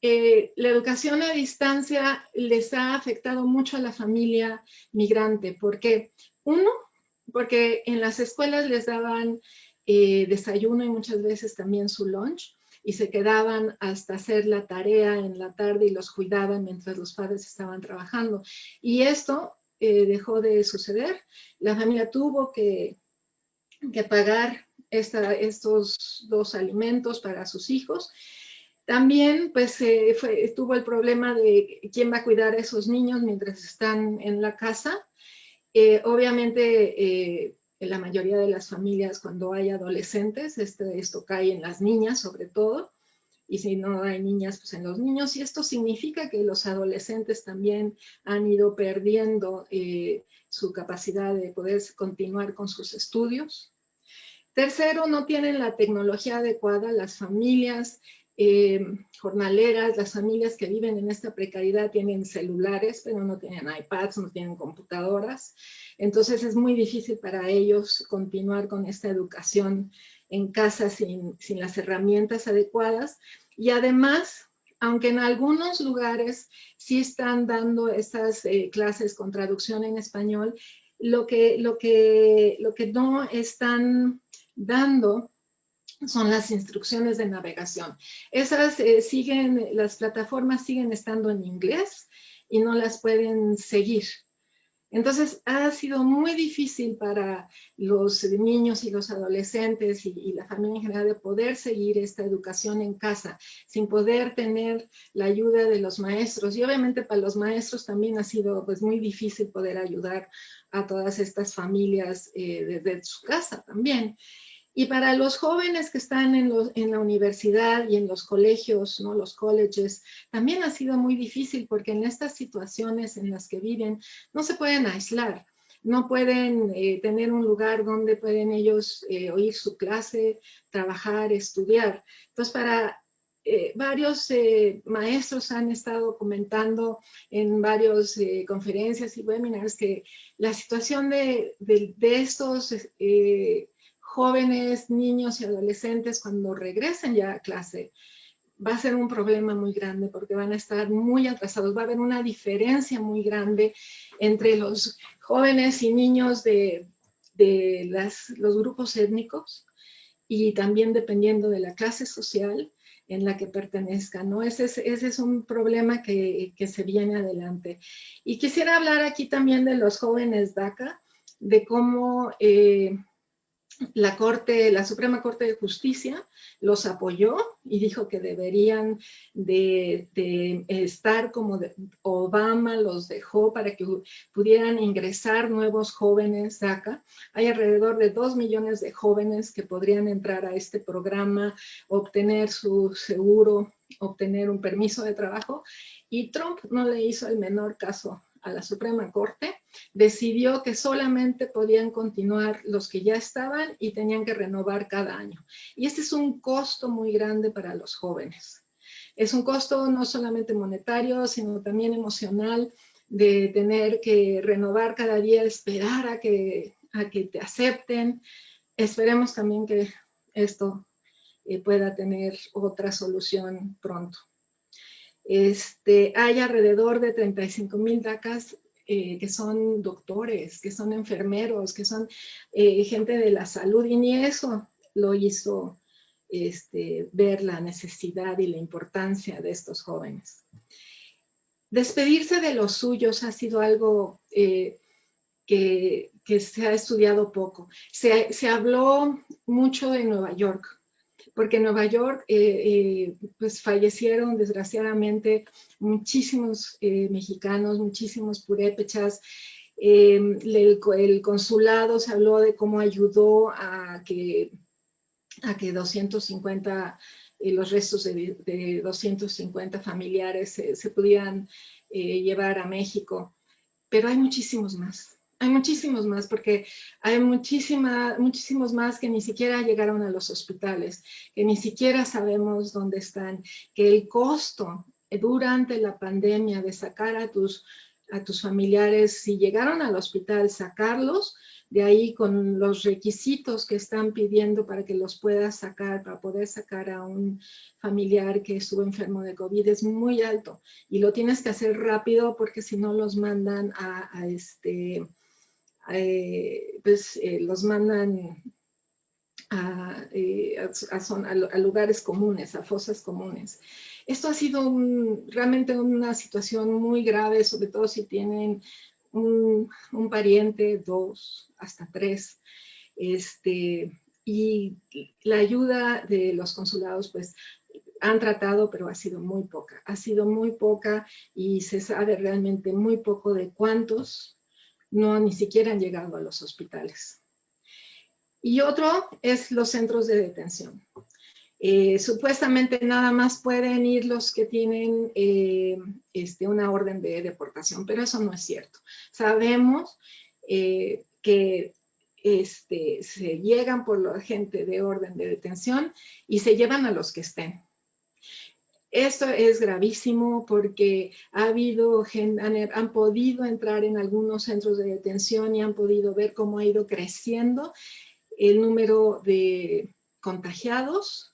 la educación a distancia les ha afectado mucho a la familia migrante. ¿Por qué? Uno, porque en las escuelas les daban desayuno y muchas veces también su lunch, y se quedaban hasta hacer la tarea en la tarde y los cuidaban mientras los padres estaban trabajando. Y esto dejó de suceder. La familia tuvo que pagar estos 2 alimentos para sus hijos. También pues tuvo el problema de quién va a cuidar a esos niños mientras están en la casa. Obviamente en la mayoría de las familias, cuando hay adolescentes, esto cae en las niñas sobre todo, y si no hay niñas, pues en los niños, y esto significa que los adolescentes también han ido perdiendo su capacidad de poder continuar con sus estudios. Tercero, no tienen la tecnología adecuada. Las familias jornaleras, las familias que viven en esta precariedad tienen celulares, pero no tienen iPads, no tienen computadoras. Entonces es muy difícil para ellos continuar con esta educación en casa sin las herramientas adecuadas. Y además, aunque en algunos lugares sí están dando estas clases con traducción en español, lo que no están dando son las instrucciones de navegación. Esas las plataformas siguen estando en inglés y no las pueden seguir. Entonces ha sido muy difícil para los niños y los adolescentes y la familia en general de poder seguir esta educación en casa sin poder tener la ayuda de los maestros. Y obviamente para los maestros también ha sido pues, muy difícil poder ayudar a todas estas familias desde su casa también. Y para los jóvenes que están en la universidad y en los colegios, ¿no? Los colleges, también ha sido muy difícil porque en estas situaciones en las que viven no se pueden aislar, no pueden tener un lugar donde pueden ellos oír su clase, trabajar, estudiar. Entonces, para varios maestros han estado comentando en varias conferencias y webinars que la situación de estos jóvenes, niños y adolescentes cuando regresen ya a clase va a ser un problema muy grande porque van a estar muy atrasados. Va a haber una diferencia muy grande entre los jóvenes y niños de los grupos étnicos y también dependiendo de la clase social en la que pertenezcan, ¿no? Ese es un problema que se viene adelante. Y quisiera hablar aquí también de los jóvenes DACA, de cómo la Suprema Corte de Justicia los apoyó y dijo que deberían de estar como Obama los dejó para que pudieran ingresar nuevos jóvenes DACA. Hay alrededor de 2 millones de jóvenes que podrían entrar a este programa, obtener su seguro, obtener un permiso de trabajo, y Trump no le hizo el menor caso a la Suprema Corte, decidió que solamente podían continuar los que ya estaban y tenían que renovar cada año. Y este es un costo muy grande para los jóvenes. Es un costo no solamente monetario, sino también emocional, de tener que renovar cada día, esperar a que te acepten. Esperemos también que esto pueda tener otra solución pronto. Hay alrededor de 35,000 DACAs que son doctores, que son enfermeros, que son gente de la salud, y ni eso lo hizo ver la necesidad y la importancia de estos jóvenes. Despedirse de los suyos ha sido algo que se ha estudiado poco. Se habló mucho en Nueva York, porque en Nueva York pues fallecieron desgraciadamente muchísimos mexicanos, muchísimos purépechas. El consulado se habló de cómo ayudó a que 250, los restos de 250 familiares se pudieran llevar a México, pero hay muchísimos más. Hay muchísimos más, porque hay muchísimos más que ni siquiera llegaron a los hospitales, que ni siquiera sabemos dónde están, que el costo durante la pandemia de sacar a tus familiares, si llegaron al hospital, sacarlos de ahí con los requisitos que están pidiendo para que los puedas sacar, para poder sacar a un familiar que estuvo enfermo de COVID, es muy alto. Y lo tienes que hacer rápido porque si no los mandan los mandan a lugares comunes, a fosas comunes. Esto ha sido realmente una situación muy grave, sobre todo si tienen un pariente, 2, hasta 3. Y la ayuda de los consulados, pues, han tratado, pero ha sido muy poca y se sabe realmente muy poco de cuántos ni siquiera han llegado a los hospitales. Y otro es los centros de detención. Supuestamente nada más pueden ir los que tienen una orden de deportación, pero eso no es cierto. Sabemos que se llegan por la gente de orden de detención y se llevan a los que estén. Esto es gravísimo porque han podido entrar en algunos centros de detención y han podido ver cómo ha ido creciendo el número de contagiados.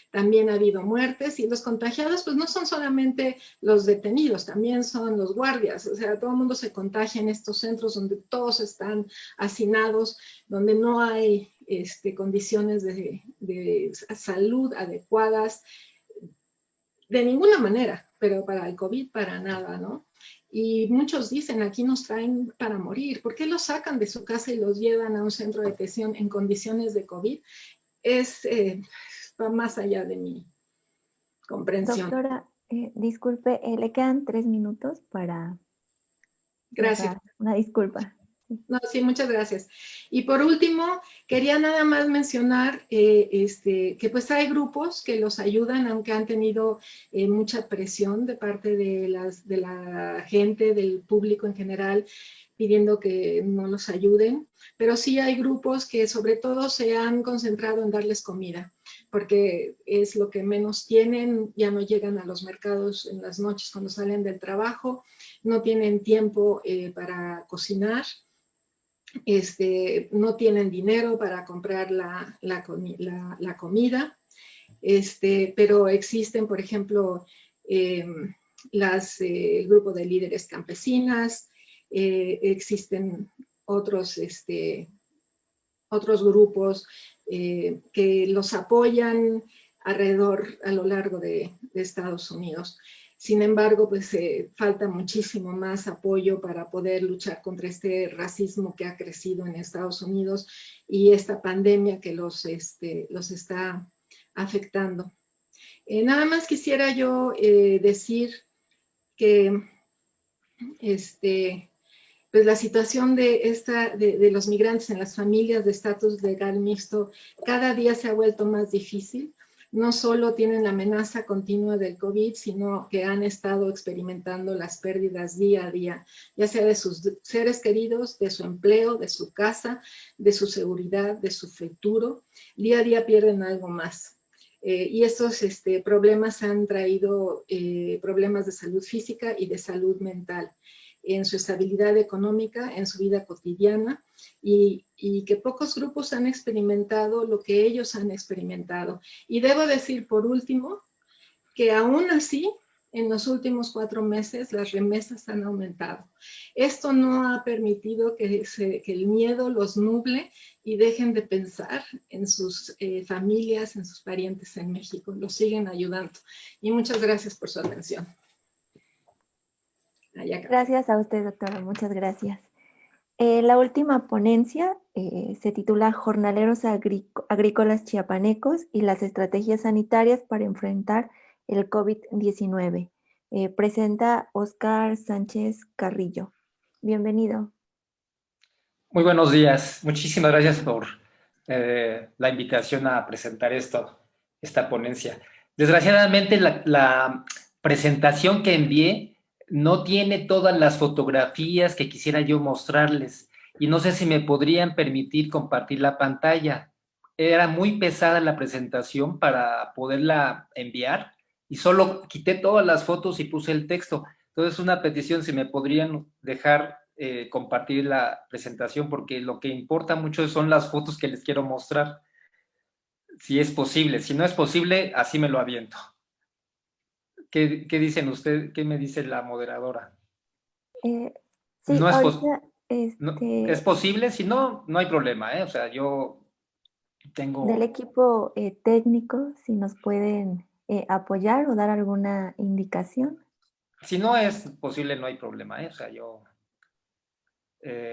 También ha habido muertes y los contagiados pues no son solamente los detenidos, también son los guardias. O sea, todo el mundo se contagia en estos centros donde todos están hacinados, donde no hay condiciones de salud adecuadas de ninguna manera, pero para el COVID para nada, ¿no? Y muchos dicen, aquí nos traen para morir. ¿Por qué los sacan de su casa y los llevan a un centro de detención en condiciones de COVID? Va más allá de mi comprensión. Doctora, disculpe, le quedan 3 minutos para... Gracias. Una disculpa. No, sí, muchas gracias. Y por último, quería nada más mencionar que pues hay grupos que los ayudan, aunque han tenido mucha presión de parte de la gente, del público en general, pidiendo que no los ayuden. Pero sí hay grupos que sobre todo se han concentrado en darles comida, porque es lo que menos tienen, ya no llegan a los mercados en las noches cuando salen del trabajo, no tienen tiempo para cocinar. No tienen dinero para comprar la comida, pero existen, por ejemplo, el grupo de líderes campesinas, existen otros grupos que los apoyan a lo largo de Estados Unidos. Sin embargo, pues falta muchísimo más apoyo para poder luchar contra este racismo que ha crecido en Estados Unidos y esta pandemia que los está afectando. Nada más quisiera yo decir que pues la situación de los migrantes en las familias de estatus legal mixto cada día se ha vuelto más difícil. No solo tienen la amenaza continua del COVID, sino que han estado experimentando las pérdidas día a día, ya sea de sus seres queridos, de su empleo, de su casa, de su seguridad, de su futuro. Día a día pierden algo más. Y estos problemas han traído problemas de salud física y de salud mental, en su estabilidad económica, en su vida cotidiana, y que pocos grupos han experimentado lo que ellos han experimentado. Y debo decir, por último, que aún así, en los últimos 4 meses, las remesas han aumentado. Esto no ha permitido que el miedo los nuble y dejen de pensar en sus familias, en sus parientes en México. Los siguen ayudando. Y muchas gracias por su atención. Gracias a usted, doctora. Muchas gracias. La última ponencia se titula Jornaleros Agrícolas Chiapanecos y las estrategias sanitarias para enfrentar el COVID-19. Presenta Oscar Sánchez Carrillo. Bienvenido. Muy buenos días. Muchísimas gracias por la invitación a presentar esta ponencia. Desgraciadamente, la presentación que envié no tiene todas las fotografías que quisiera yo mostrarles y no sé si me podrían permitir compartir la pantalla. Era muy pesada la presentación para poderla enviar y solo quité todas las fotos y puse el texto. Entonces, una petición si me podrían dejar compartir la presentación porque lo que importa mucho son las fotos que les quiero mostrar. Si es posible. Si no es posible, así me lo aviento. ¿Qué dicen ustedes? ¿Qué me dice la moderadora? Sí, no es, ahorita, no, ¿es posible? Si no, no hay problema, ¿eh? O sea, yo tengo... Del equipo técnico, si nos pueden apoyar o dar alguna indicación. Si no es posible, no hay problema, ¿eh? O sea, yo...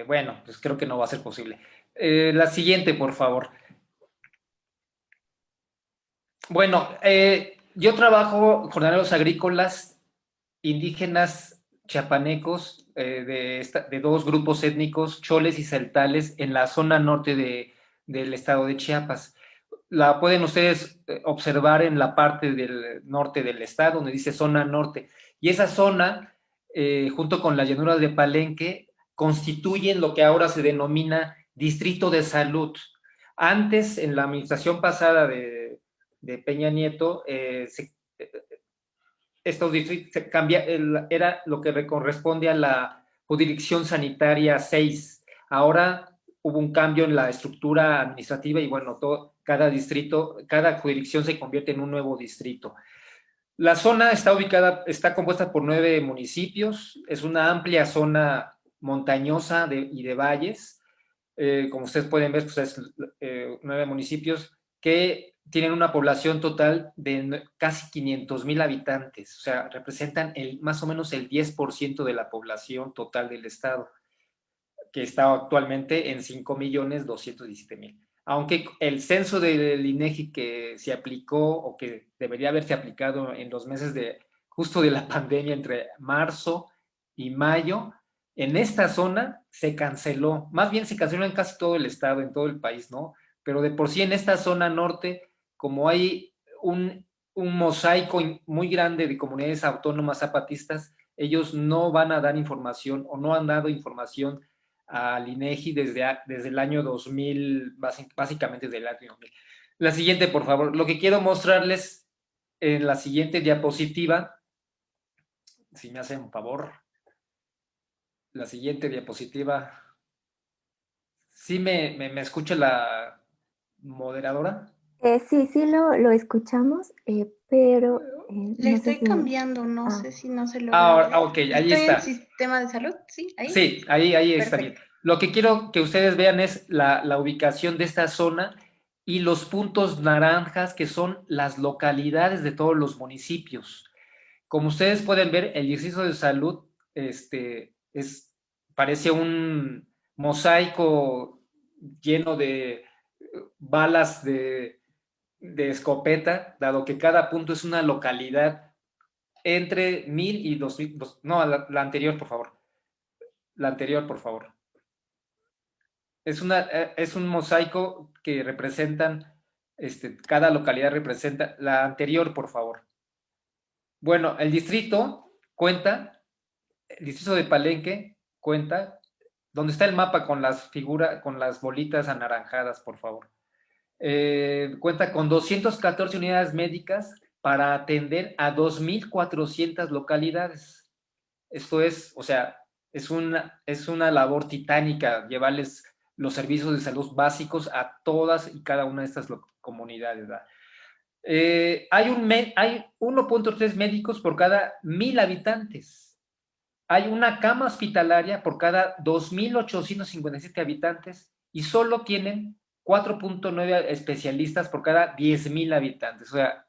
bueno, pues creo que no va a ser posible. La siguiente, por favor. Bueno, yo trabajo jornaleros agrícolas indígenas chiapanecos de dos grupos étnicos, choles y celtales, en la zona norte del estado de Chiapas. La pueden ustedes observar en la parte del norte del estado, donde dice zona norte. Y esa zona, junto con las llanuras de Palenque, constituyen lo que ahora se denomina distrito de salud. Antes, en la administración pasada de Peña Nieto, estos distritos era lo que corresponde a la Jurisdicción Sanitaria 6. Ahora hubo un cambio en la estructura administrativa y bueno, cada distrito, cada jurisdicción se convierte en un nuevo distrito. La zona está compuesta por 9 municipios, es una amplia zona montañosa y de valles. Como ustedes pueden ver, pues es 9 municipios que tienen una población total de casi 500,000 habitantes, o sea, representan más o menos el 10% de la población total del estado, que está actualmente en 5,217,000. Aunque el censo del INEGI que se aplicó o que debería haberse aplicado en los meses justo de la pandemia entre marzo y mayo, en esta zona se canceló, más bien se canceló en casi todo el estado, en todo el país, ¿no? Pero de por sí en esta zona norte, como hay un mosaico muy grande de comunidades autónomas zapatistas, ellos no van a dar información o no han dado información al INEGI desde el año 2000, básicamente desde el año 2000. La siguiente, por favor. Lo que quiero mostrarles en la siguiente diapositiva, si me hacen un favor, la siguiente diapositiva. ¿Sí me escucha la moderadora? Sí, lo escuchamos, pero... Le estoy cambiando, no sé si no se lo ok, ahí está. está. ¿Estoy en sistema de salud? Sí, ahí. Sí, ahí está bien. Lo que quiero que ustedes vean es la ubicación de esta zona y los puntos naranjas que son las localidades de todos los municipios. Como ustedes pueden ver, el distrito de salud parece un mosaico lleno de balas de escopeta, dado que cada punto es una localidad entre 1,000 y 2,000. No, la anterior, por favor. La anterior, por favor. Es un mosaico que representan, cada localidad representa. La anterior, por favor. Bueno, el distrito de Palenque cuenta, donde está el mapa con con las bolitas anaranjadas, por favor. Cuenta con 214 unidades médicas para atender a 2,400 localidades. Esto es, o sea, es una labor titánica llevarles los servicios de salud básicos a todas y cada una de estas comunidades, ¿verdad? Hay 1.3 médicos por cada 1,000 habitantes. Hay una cama hospitalaria por cada 2,857 habitantes y solo tienen 4.9 especialistas por cada 10,000 habitantes. O sea,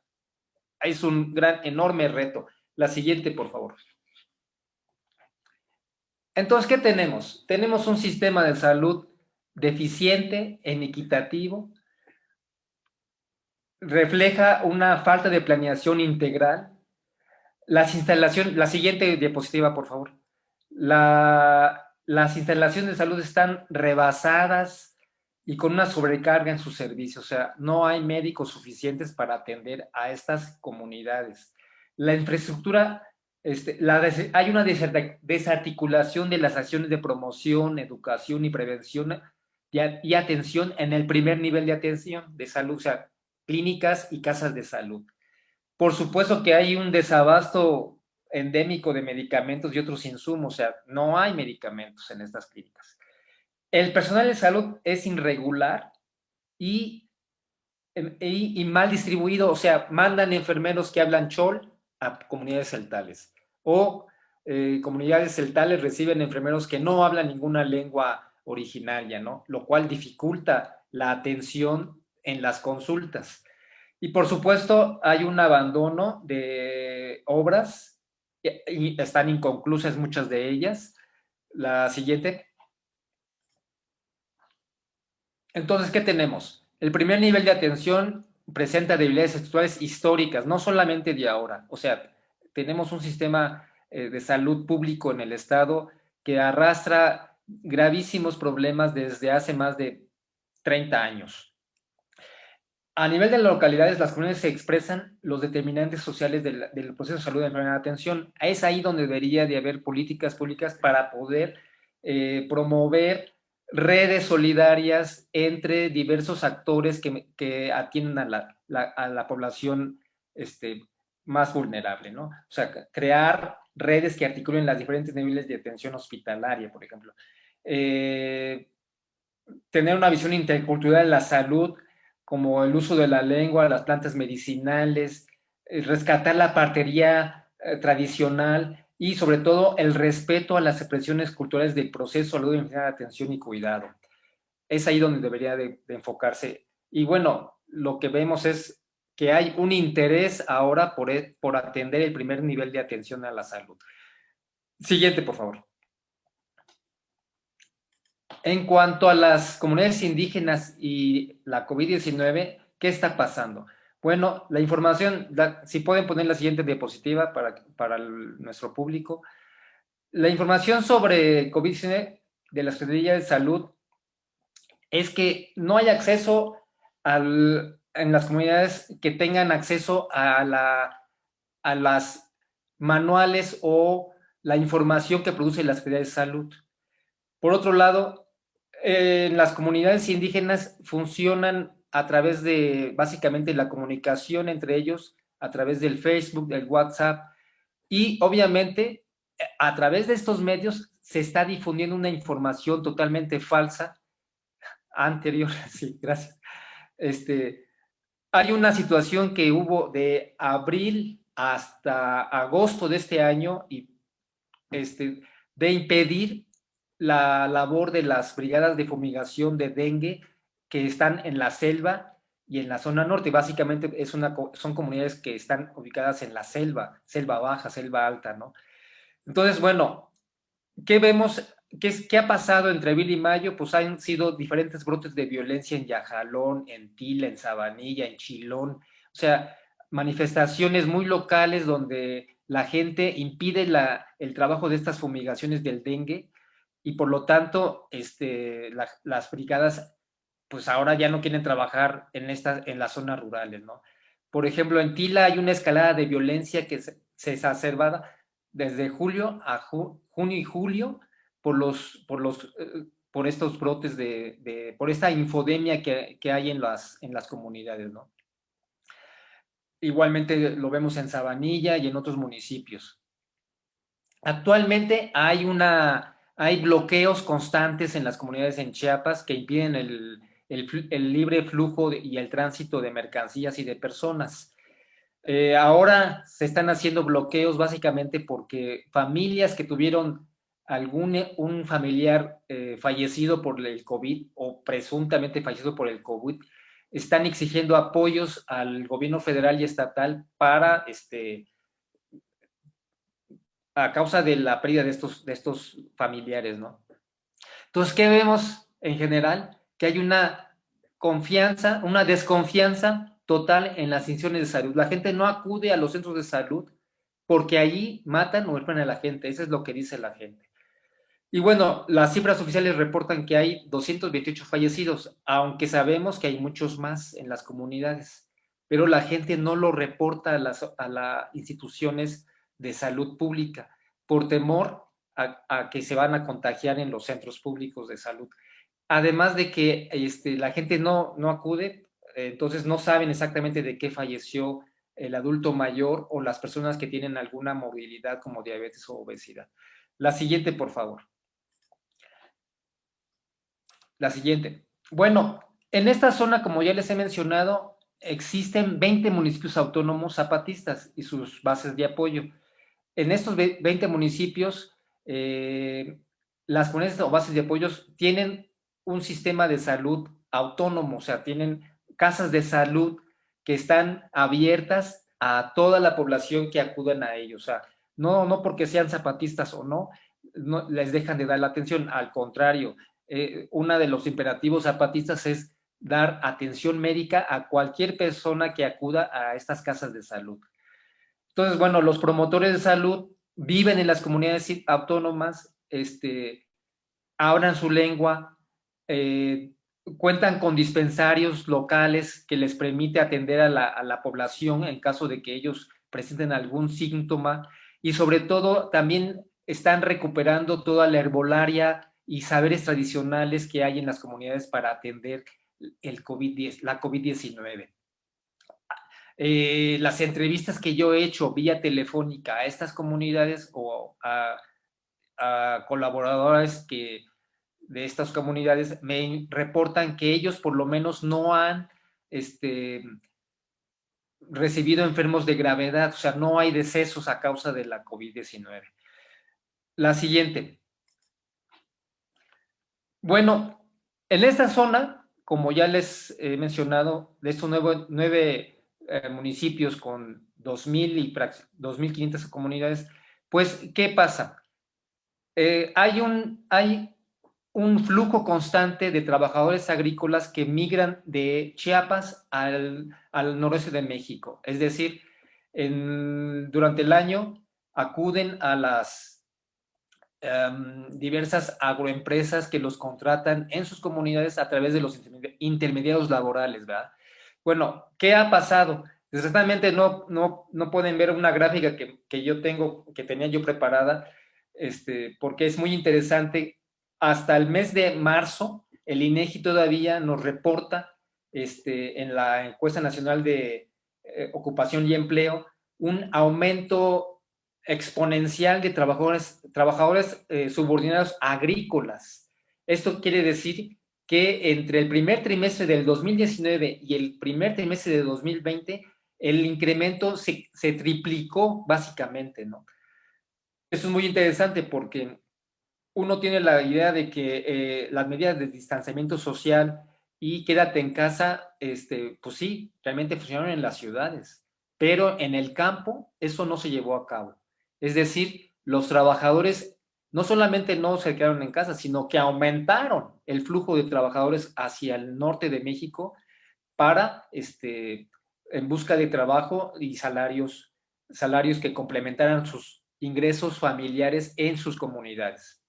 es un enorme reto. La siguiente, por favor. Entonces, ¿qué tenemos? Tenemos un sistema de salud deficiente, inequitativo, refleja una falta de planeación integral. Las instalaciones, la siguiente diapositiva, por favor. Las instalaciones de salud están rebasadas y con una sobrecarga en sus servicios. O sea, no hay médicos suficientes para atender a estas comunidades. La infraestructura, hay una desarticulación de las acciones de promoción, educación y prevención y atención en el primer nivel de atención de salud, o sea, clínicas y casas de salud. Por supuesto que hay un desabasto endémico de medicamentos y otros insumos, o sea, no hay medicamentos en estas clínicas. El personal de salud es irregular y mal distribuido, o sea, mandan enfermeros que hablan chol a comunidades celtales, o comunidades celtales reciben enfermeros que no hablan ninguna lengua originaria, ¿no? Lo cual dificulta la atención en las consultas. Y por supuesto hay un abandono de obras y están inconclusas muchas de ellas. La siguiente. Entonces, ¿qué tenemos? El primer nivel de atención presenta debilidades estructurales históricas, no solamente de ahora. O sea, tenemos un sistema de salud público en el Estado que arrastra gravísimos problemas desde hace más de 30 años. A nivel de las localidades, las comunidades se expresan los determinantes sociales del proceso de salud de enfermedad de atención. Es ahí donde debería de haber políticas públicas para poder promover redes solidarias entre diversos actores que atienden a la población más vulnerable, ¿no? O sea, crear redes que articulen los diferentes niveles de atención hospitalaria, por ejemplo. Tener una visión intercultural de la salud, como el uso de la lengua, las plantas medicinales, rescatar la partería tradicional y sobre todo el respeto a las expresiones culturales del proceso de salud, de atención y cuidado. Es ahí donde debería de enfocarse. Y bueno, lo que vemos es que hay un interés ahora por atender el primer nivel de atención a la salud. Siguiente, por favor. En cuanto a las comunidades indígenas y la COVID-19, ¿qué está pasando? Bueno, la información, si pueden poner la siguiente diapositiva para nuestro público. La información sobre COVID-19 de las Secretarías de Salud es que no hay acceso en las comunidades que tengan acceso a las manuales o la información que produce la Secretaría de Salud. Por otro lado, las comunidades indígenas funcionan a través de, básicamente, la comunicación entre ellos, a través del Facebook, del WhatsApp, y obviamente, a través de estos medios se está difundiendo una información totalmente falsa, anterior, sí, gracias. Hay una situación que hubo de abril hasta agosto de este año, y de impedir la labor de las brigadas de fumigación de dengue que están en la selva y en la zona norte. Básicamente son comunidades que están ubicadas en la selva baja, selva alta, ¿no? Entonces, bueno, ¿qué vemos? ¿Qué ha pasado entre abril y mayo? Pues han sido diferentes brotes de violencia en Yajalón, en Tila, en Sabanilla, en Chilón. O sea, manifestaciones muy locales donde la gente impide el trabajo de estas fumigaciones del dengue, y por lo tanto las brigadas pues ahora ya no quieren trabajar en las zonas rurales, ¿no? Por ejemplo, en Tila hay una escalada de violencia que se exacerbada desde junio y julio por estos brotes por esta infodemia que hay en las comunidades, ¿no? Igualmente lo vemos en Sabanilla y en otros municipios. Actualmente hay bloqueos constantes en las comunidades en Chiapas que impiden el libre flujo y el tránsito de mercancías y de personas. Ahora se están haciendo bloqueos básicamente porque familias que tuvieron un familiar fallecido por el COVID o presuntamente fallecido por el COVID están exigiendo apoyos al gobierno federal y estatal para a causa de la pérdida de estos familiares, ¿no? Entonces, ¿qué vemos en general? Que hay una desconfianza total en las instituciones de salud. La gente no acude a los centros de salud porque allí matan o mueren a la gente. Eso es lo que dice la gente. Y bueno, las cifras oficiales reportan que hay 228 fallecidos, aunque sabemos que hay muchos más en las comunidades, pero la gente no lo reporta a las instituciones de salud pública por temor a que se van a contagiar en los centros públicos de salud. Además de que la gente no acude, entonces no saben exactamente de qué falleció el adulto mayor o las personas que tienen alguna morbilidad como diabetes o obesidad. La siguiente, por favor. La siguiente. Bueno, en esta zona, como ya les he mencionado, existen 20 municipios autónomos zapatistas y sus bases de apoyo. En estos 20 municipios, las comunidades o bases de apoyo tienen un sistema de salud autónomo, o sea, tienen casas de salud que están abiertas a toda la población que acudan a ellos. O sea, no porque sean zapatistas o no les dejan de dar la atención, al contrario, uno de los imperativos zapatistas es dar atención médica a cualquier persona que acuda a estas casas de salud. Entonces, bueno, los promotores de salud viven en las comunidades autónomas, hablan su lengua, cuentan con dispensarios locales que les permite atender a la población en caso de que ellos presenten algún síntoma, y sobre todo también están recuperando toda la herbolaria y saberes tradicionales que hay en las comunidades para atender la COVID-19. Las entrevistas que yo he hecho vía telefónica a estas comunidades o a colaboradores de estas comunidades me reportan que ellos por lo menos no han recibido enfermos de gravedad, o sea, no hay decesos a causa de la COVID-19. La siguiente. Bueno, en esta zona, como ya les he mencionado, de estos nueve municipios con 2,000 y 2,500 comunidades, pues, ¿qué pasa? Hay un flujo constante de trabajadores agrícolas que migran de Chiapas al noroeste de México. Es decir, durante el año acuden a las diversas agroempresas que los contratan en sus comunidades a través de los intermediarios laborales, ¿verdad? Bueno, ¿qué ha pasado? Desgraciadamente no pueden ver una gráfica que yo tenía yo preparada, porque es muy interesante. Hasta el mes de marzo, el INEGI todavía nos reporta en la encuesta nacional de ocupación y empleo un aumento exponencial de trabajadores subordinados agrícolas. Esto quiere decir que entre el primer trimestre del 2019 y el primer trimestre de 2020, el incremento se triplicó básicamente, ¿no? Eso es muy interesante porque uno tiene la idea de que las medidas de distanciamiento social y quédate en casa, pues sí, realmente funcionaron en las ciudades, pero en el campo eso no se llevó a cabo. Es decir, los trabajadores no solamente no se quedaron en casa, sino que aumentaron el flujo de trabajadores hacia el norte de México para, en busca de trabajo y salarios que complementaran sus ingresos familiares en sus comunidades.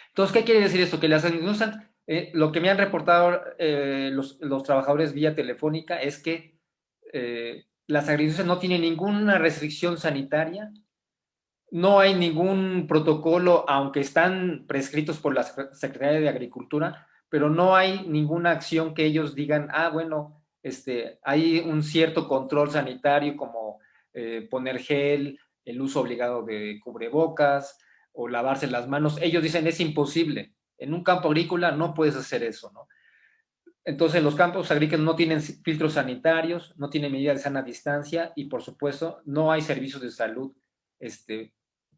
Entonces, ¿qué quiere decir esto? Que las administraciones, lo que me han reportado los trabajadores vía telefónica es que las agricultoras no tienen ninguna restricción sanitaria, no hay ningún protocolo, aunque están prescritos por la Secretaría de Agricultura, pero no hay ninguna acción que ellos digan, bueno, hay un cierto control sanitario como poner gel, el uso obligado de cubrebocas o lavarse las manos. Ellos dicen, es imposible. En un campo agrícola no puedes hacer eso, ¿no? Entonces, los campos agrícolas no tienen filtros sanitarios, no tienen medidas de sana distancia y, por supuesto, no hay servicios de salud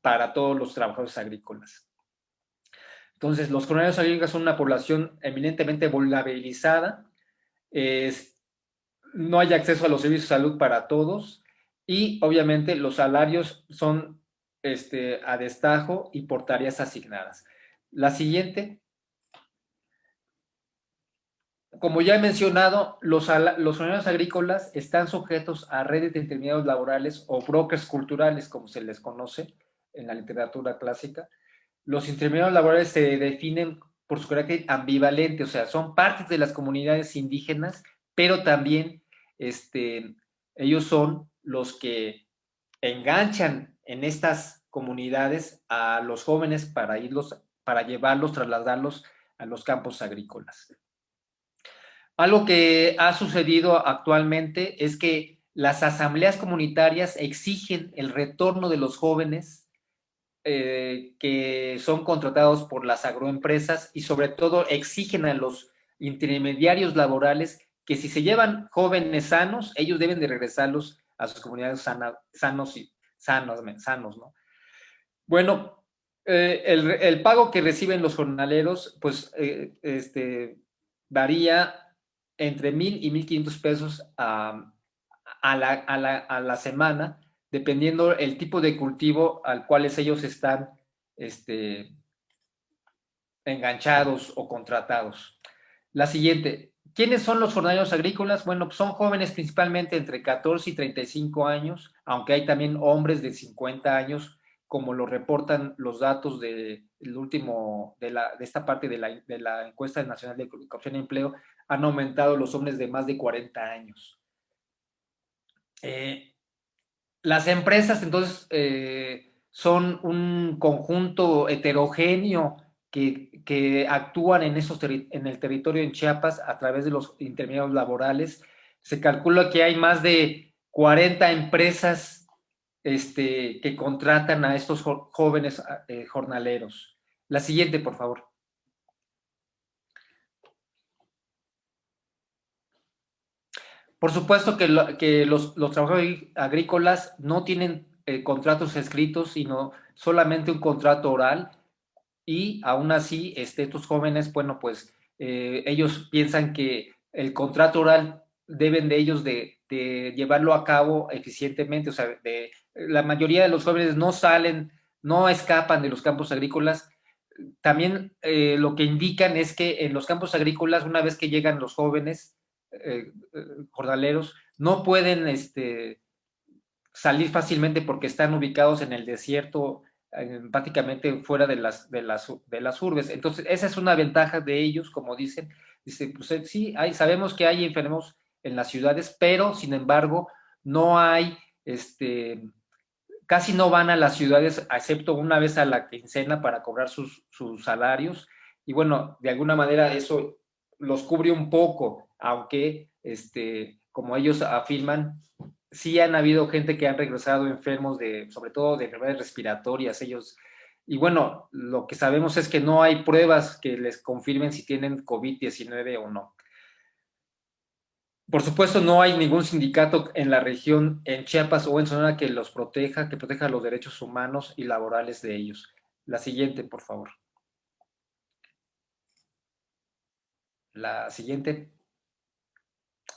para todos los trabajadores agrícolas. Entonces, los comunidades agrícolas son una población eminentemente vulnerabilizada, no hay acceso a los servicios de salud para todos y, obviamente, los salarios son a destajo y por tareas asignadas. La siguiente. Como ya he mencionado, los jornaleros agrícolas están sujetos a redes de intermediarios laborales o brokers culturales, como se les conoce en la literatura clásica. Los intermediarios laborales se definen por su carácter ambivalente, o sea, son partes de las comunidades indígenas, pero también ellos son los que enganchan en estas comunidades a los jóvenes para llevarlos, trasladarlos a los campos agrícolas. Algo que ha sucedido actualmente es que las asambleas comunitarias exigen el retorno de los jóvenes que son contratados por las agroempresas y sobre todo exigen a los intermediarios laborales que si se llevan jóvenes sanos, ellos deben de regresarlos a sus comunidades sanos, ¿no? Bueno, el pago que reciben los jornaleros, pues, varía entre 1,000 y 1,500 pesos a la semana, dependiendo el tipo de cultivo al cual ellos están enganchados o contratados. La siguiente. ¿Quiénes son los jornaleros agrícolas? Bueno, pues son jóvenes principalmente entre 14 y 35 años, aunque hay también hombres de 50 años, como lo reportan los datos de esta parte de la encuesta nacional de corrupción y empleo. Han aumentado los hombres de más de 40 años. Las empresas, entonces, son un conjunto heterogéneo que actúan en el territorio en Chiapas a través de los intermediarios laborales. Se calcula que hay más de 40 empresas que contratan a estos jóvenes jornaleros. La siguiente, por favor. Por supuesto que los trabajadores agrícolas no tienen contratos escritos, sino solamente un contrato oral, y aún así estos jóvenes, bueno, pues ellos piensan que el contrato oral deben de ellos de llevarlo a cabo eficientemente. O sea, la mayoría de los jóvenes no salen, no escapan de los campos agrícolas. También lo que indican es que en los campos agrícolas, una vez que llegan los jóvenes jornaleros, no pueden salir fácilmente porque están ubicados en el desierto, prácticamente fuera de las urbes. Entonces, esa es una ventaja de ellos, como dicen. Dice, pues sí, sabemos que hay enfermos en las ciudades, pero sin embargo, no hay, casi no van a las ciudades, excepto una vez a la quincena para cobrar sus salarios. Y bueno, de alguna manera eso los cubre un poco, aunque, como ellos afirman, sí han habido gente que han regresado enfermos sobre todo de enfermedades respiratorias, y bueno, lo que sabemos es que no hay pruebas que les confirmen si tienen COVID-19 o no. Por supuesto, no hay ningún sindicato en la región, en Chiapas o en Sonora, que proteja los derechos humanos y laborales de ellos. La siguiente, por favor. La siguiente.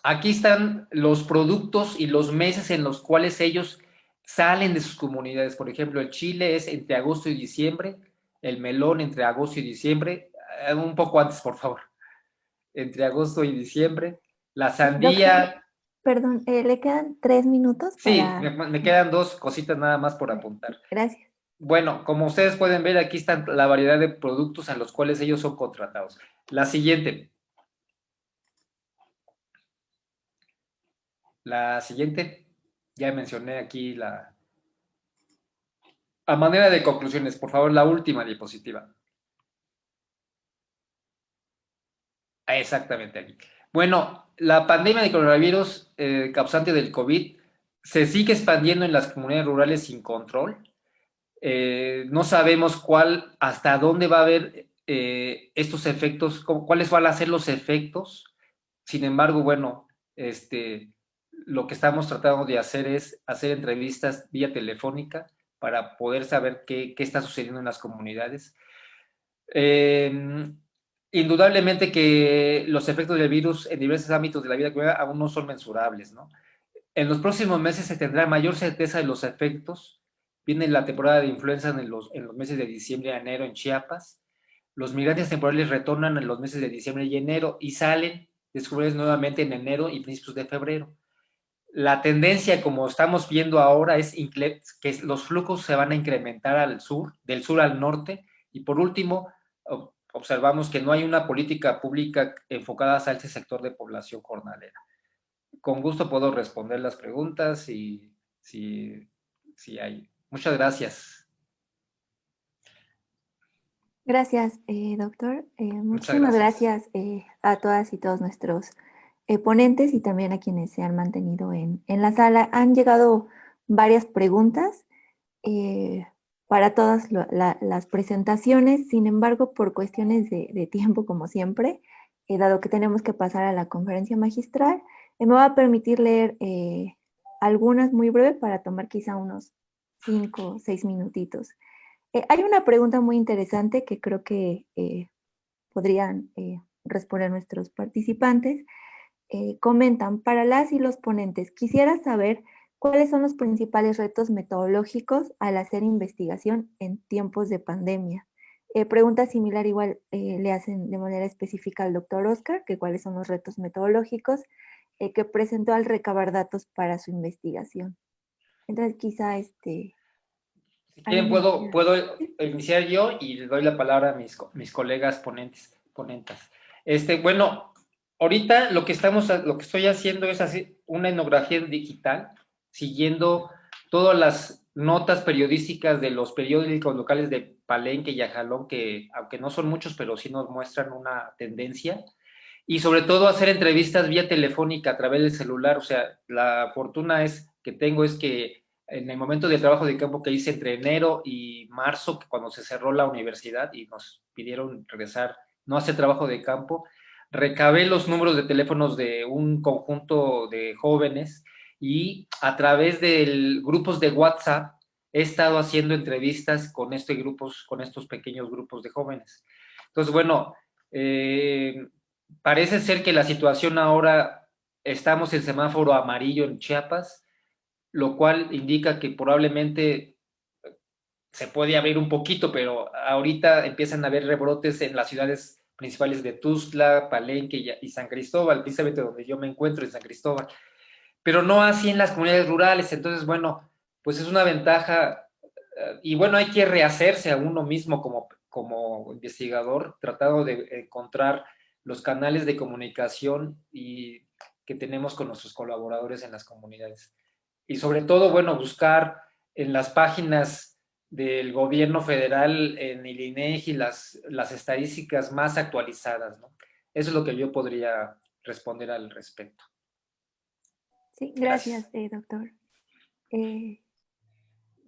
Aquí están los productos y los meses en los cuales ellos salen de sus comunidades. Por ejemplo, el chile es entre agosto y diciembre, el melón entre agosto y diciembre, un poco antes, por favor, entre agosto y diciembre, la sandía... Doctor, perdón, ¿le quedan 3 minutos? Sí, me quedan 2 cositas nada más por apuntar. Gracias. Bueno, como ustedes pueden ver, aquí están la variedad de productos a los cuales ellos son contratados. La siguiente. La siguiente, ya mencioné aquí a manera de conclusiones, por favor, la última diapositiva. Exactamente aquí. Bueno, la pandemia de coronavirus causante del COVID se sigue expandiendo en las comunidades rurales sin control. No sabemos hasta dónde va a haber estos efectos, cuáles van a ser los efectos. Sin embargo, bueno, lo que estamos tratando de hacer es hacer entrevistas vía telefónica para poder saber qué está sucediendo en las comunidades. Indudablemente que los efectos del virus en diversos ámbitos de la vida comunitaria aún no son mensurables, ¿no? En los próximos meses se tendrá mayor certeza de los efectos, Viene la temporada de influenza en los meses de diciembre y enero en Chiapas. Los migrantes temporales retornan en los meses de diciembre y enero y salen descubiertos nuevamente en enero y principios de febrero. La tendencia, como estamos viendo ahora, es que los flujos se van a incrementar al sur, del sur al norte, y por último, observamos que no hay una política pública enfocada hacia ese sector de población jornalera. Con gusto puedo responder las preguntas si hay. Muchas gracias. Gracias, doctor. Muchas Muchísimas gracias. gracias a todas y todos nuestros ponentes y también a quienes se han mantenido en la sala. Han llegado varias preguntas para todas las presentaciones. Sin embargo, por cuestiones de tiempo, como siempre, dado que tenemos que pasar a la conferencia magistral, me va a permitir leer algunas muy breves para tomar quizá unos 5 o 6 minutitos. Hay una pregunta muy interesante que creo que podrían responder nuestros participantes. Comentan, para las y los ponentes, quisiera saber cuáles son los principales retos metodológicos al hacer investigación en tiempos de pandemia. Pregunta similar igual le hacen de manera específica al doctor Oscar, que cuáles son los retos metodológicos que presentó al recabar datos para su investigación. Entonces quizá Si quieren, puedo iniciar yo y le doy la palabra a mis colegas ponentes. Bueno, ahorita lo que estoy haciendo es hacer una etnografía digital, siguiendo todas las notas periodísticas de los periódicos locales de Palenque y Ajalón, que aunque no son muchos, pero sí nos muestran una tendencia. Y sobre todo hacer entrevistas vía telefónica a través del celular. O sea, la fortuna que tengo es que en el momento del trabajo de campo que hice entre enero y marzo, cuando se cerró la universidad y nos pidieron regresar, no hacer trabajo de campo, recabé los números de teléfonos de un conjunto de jóvenes y a través de grupos de WhatsApp he estado haciendo entrevistas con estos pequeños grupos de jóvenes. Entonces, bueno, parece ser que la situación ahora, estamos en semáforo amarillo en Chiapas, lo cual indica que probablemente se puede abrir un poquito, pero ahorita empiezan a haber rebrotes en las ciudades principales de Tuxtla, Palenque y San Cristóbal, precisamente donde yo me encuentro, en San Cristóbal, pero no así en las comunidades rurales. Entonces, bueno, pues es una ventaja y bueno, hay que rehacerse a uno mismo como investigador, tratando de encontrar los canales de comunicación que tenemos con nuestros colaboradores en las comunidades. Y sobre todo, bueno, buscar en las páginas del gobierno federal, en el INEGI, las estadísticas más actualizadas, ¿no? Eso es lo que yo podría responder al respecto. Sí, gracias. Doctor.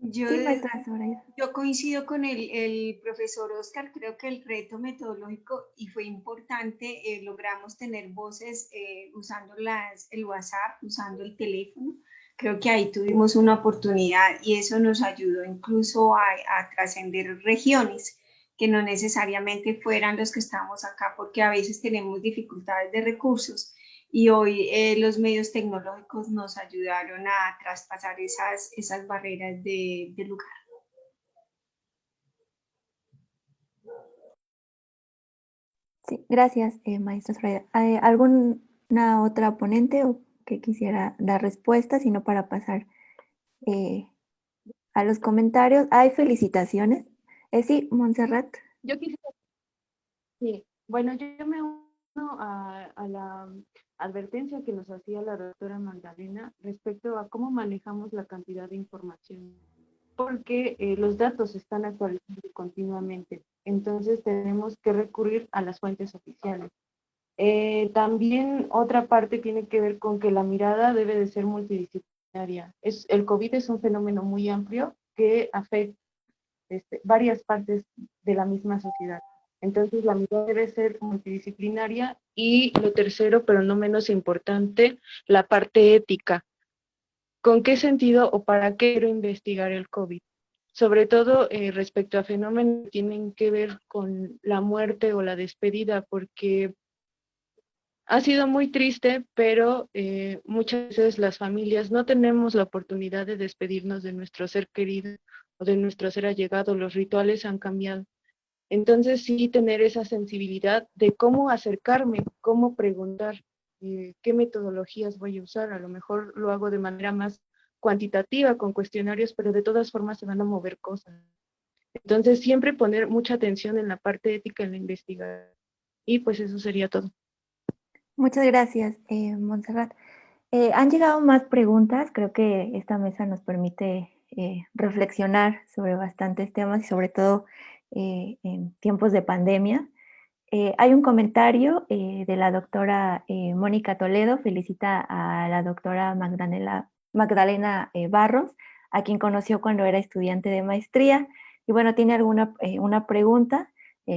Yo coincido con el profesor Oscar, creo que el reto metodológico, y fue importante, logramos tener voces usando el WhatsApp, usando el teléfono. Creo que ahí tuvimos una oportunidad y eso nos ayudó incluso a trascender regiones que no necesariamente fueran los que estamos acá, porque a veces tenemos dificultades de recursos. Y hoy los medios tecnológicos nos ayudaron a traspasar esas barreras de lugar. Sí, gracias, maestra Zoraida. ¿Alguna otra ponente o que quisiera dar respuesta, sino para pasar a los comentarios? Hay felicitaciones. Sí, Montserrat. Yo quisiera. Sí, bueno, yo me uno a la advertencia que nos hacía la doctora Magdalena respecto a cómo manejamos la cantidad de información, porque los datos se están actualizando continuamente, entonces tenemos que recurrir a las fuentes oficiales. También otra parte tiene que ver con que la mirada debe de ser multidisciplinaria. El COVID es un fenómeno muy amplio que afecta varias partes de la misma sociedad. Entonces la mirada debe ser multidisciplinaria y lo tercero, pero no menos importante, la parte ética. ¿Con qué sentido o para qué quiero investigar el COVID? Sobre todo respecto a fenómenos que tienen que ver con la muerte o la despedida, porque ha sido muy triste, pero muchas veces las familias no tenemos la oportunidad de despedirnos de nuestro ser querido de nuestro ser allegado, los rituales han cambiado. Entonces sí tener esa sensibilidad de cómo acercarme, cómo preguntar, qué metodologías voy a usar. A lo mejor lo hago de manera más cuantitativa con cuestionarios, pero de todas formas se van a mover cosas. Entonces siempre poner mucha atención en la parte ética en la investigación. Y pues eso sería todo. Muchas gracias, Montserrat. Han llegado más preguntas. Creo que esta mesa nos permite reflexionar sobre bastantes temas y sobre todo en tiempos de pandemia. Hay un comentario de la doctora Mónica Toledo, felicita a la doctora Magdalena Barros, a quien conoció cuando era estudiante de maestría. Y bueno, tiene una pregunta,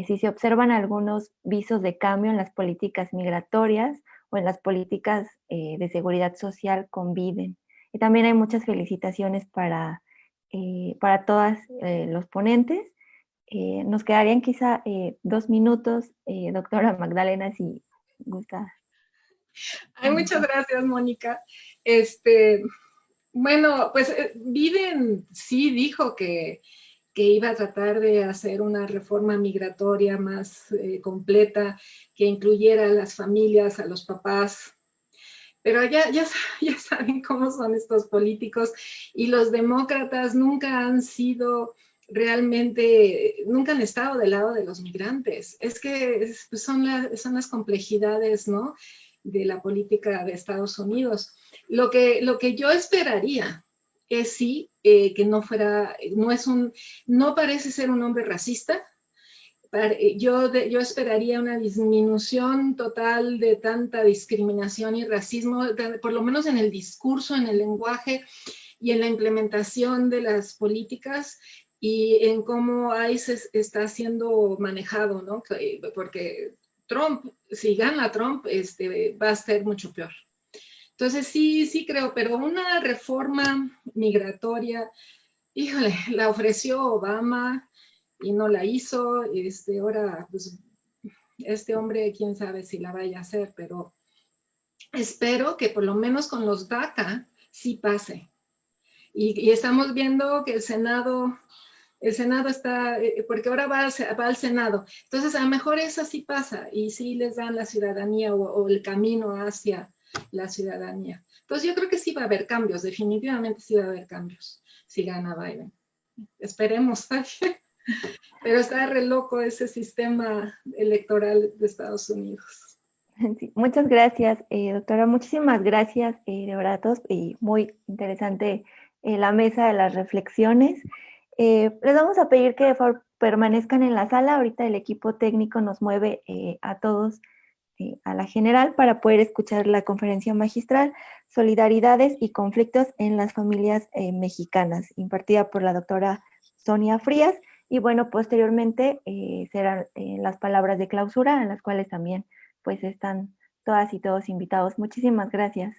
si se observan algunos visos de cambio en las políticas migratorias o en las políticas de seguridad social con Biden. Y también hay muchas felicitaciones para todas los ponentes. Nos quedarían quizá 2 minutos, doctora Magdalena, si gusta. Ay, muchas gracias, Mónica. Bueno, pues Biden sí dijo que iba a tratar de hacer una reforma migratoria más completa, que incluyera a las familias, a los papás. Pero ya saben cómo son estos políticos, y los demócratas nunca han sido realmente, nunca han estado del lado de los migrantes. Es que son las complejidades, ¿no?, de la política de Estados Unidos. Lo que yo esperaría es sí, que no parece ser un hombre racista. Yo esperaría una disminución total de tanta discriminación y racismo, por lo menos en el discurso, en el lenguaje y en la implementación de las políticas, y en cómo ICE está siendo manejado, ¿no? Porque Trump, si gana Trump, va a ser mucho peor. Entonces sí creo, pero una reforma migratoria, híjole, la ofreció Obama y no la hizo. Ahora, pues, este hombre, quién sabe si la vaya a hacer, pero espero que por lo menos con los DACA sí pase. Y estamos viendo que el Senado está, porque ahora va al Senado. Entonces, a lo mejor esa sí pasa y sí les dan la ciudadanía o el camino hacia la ciudadanía. Entonces, yo creo que sí va a haber cambios, definitivamente sí va a haber cambios si gana Biden. Esperemos. Pero está re loco ese sistema electoral de Estados Unidos. Sí, muchas gracias, doctora. Muchísimas gracias, de verdad, a todos. Y muy interesante la mesa de las reflexiones. Les vamos a pedir que permanezcan en la sala. Ahorita el equipo técnico nos mueve a todos a la general para poder escuchar la conferencia magistral Solidaridades y conflictos en las familias mexicanas, impartida por la doctora Sonia Frías. Y bueno, posteriormente serán las palabras de clausura, en las cuales también pues están todas y todos invitados. Muchísimas gracias.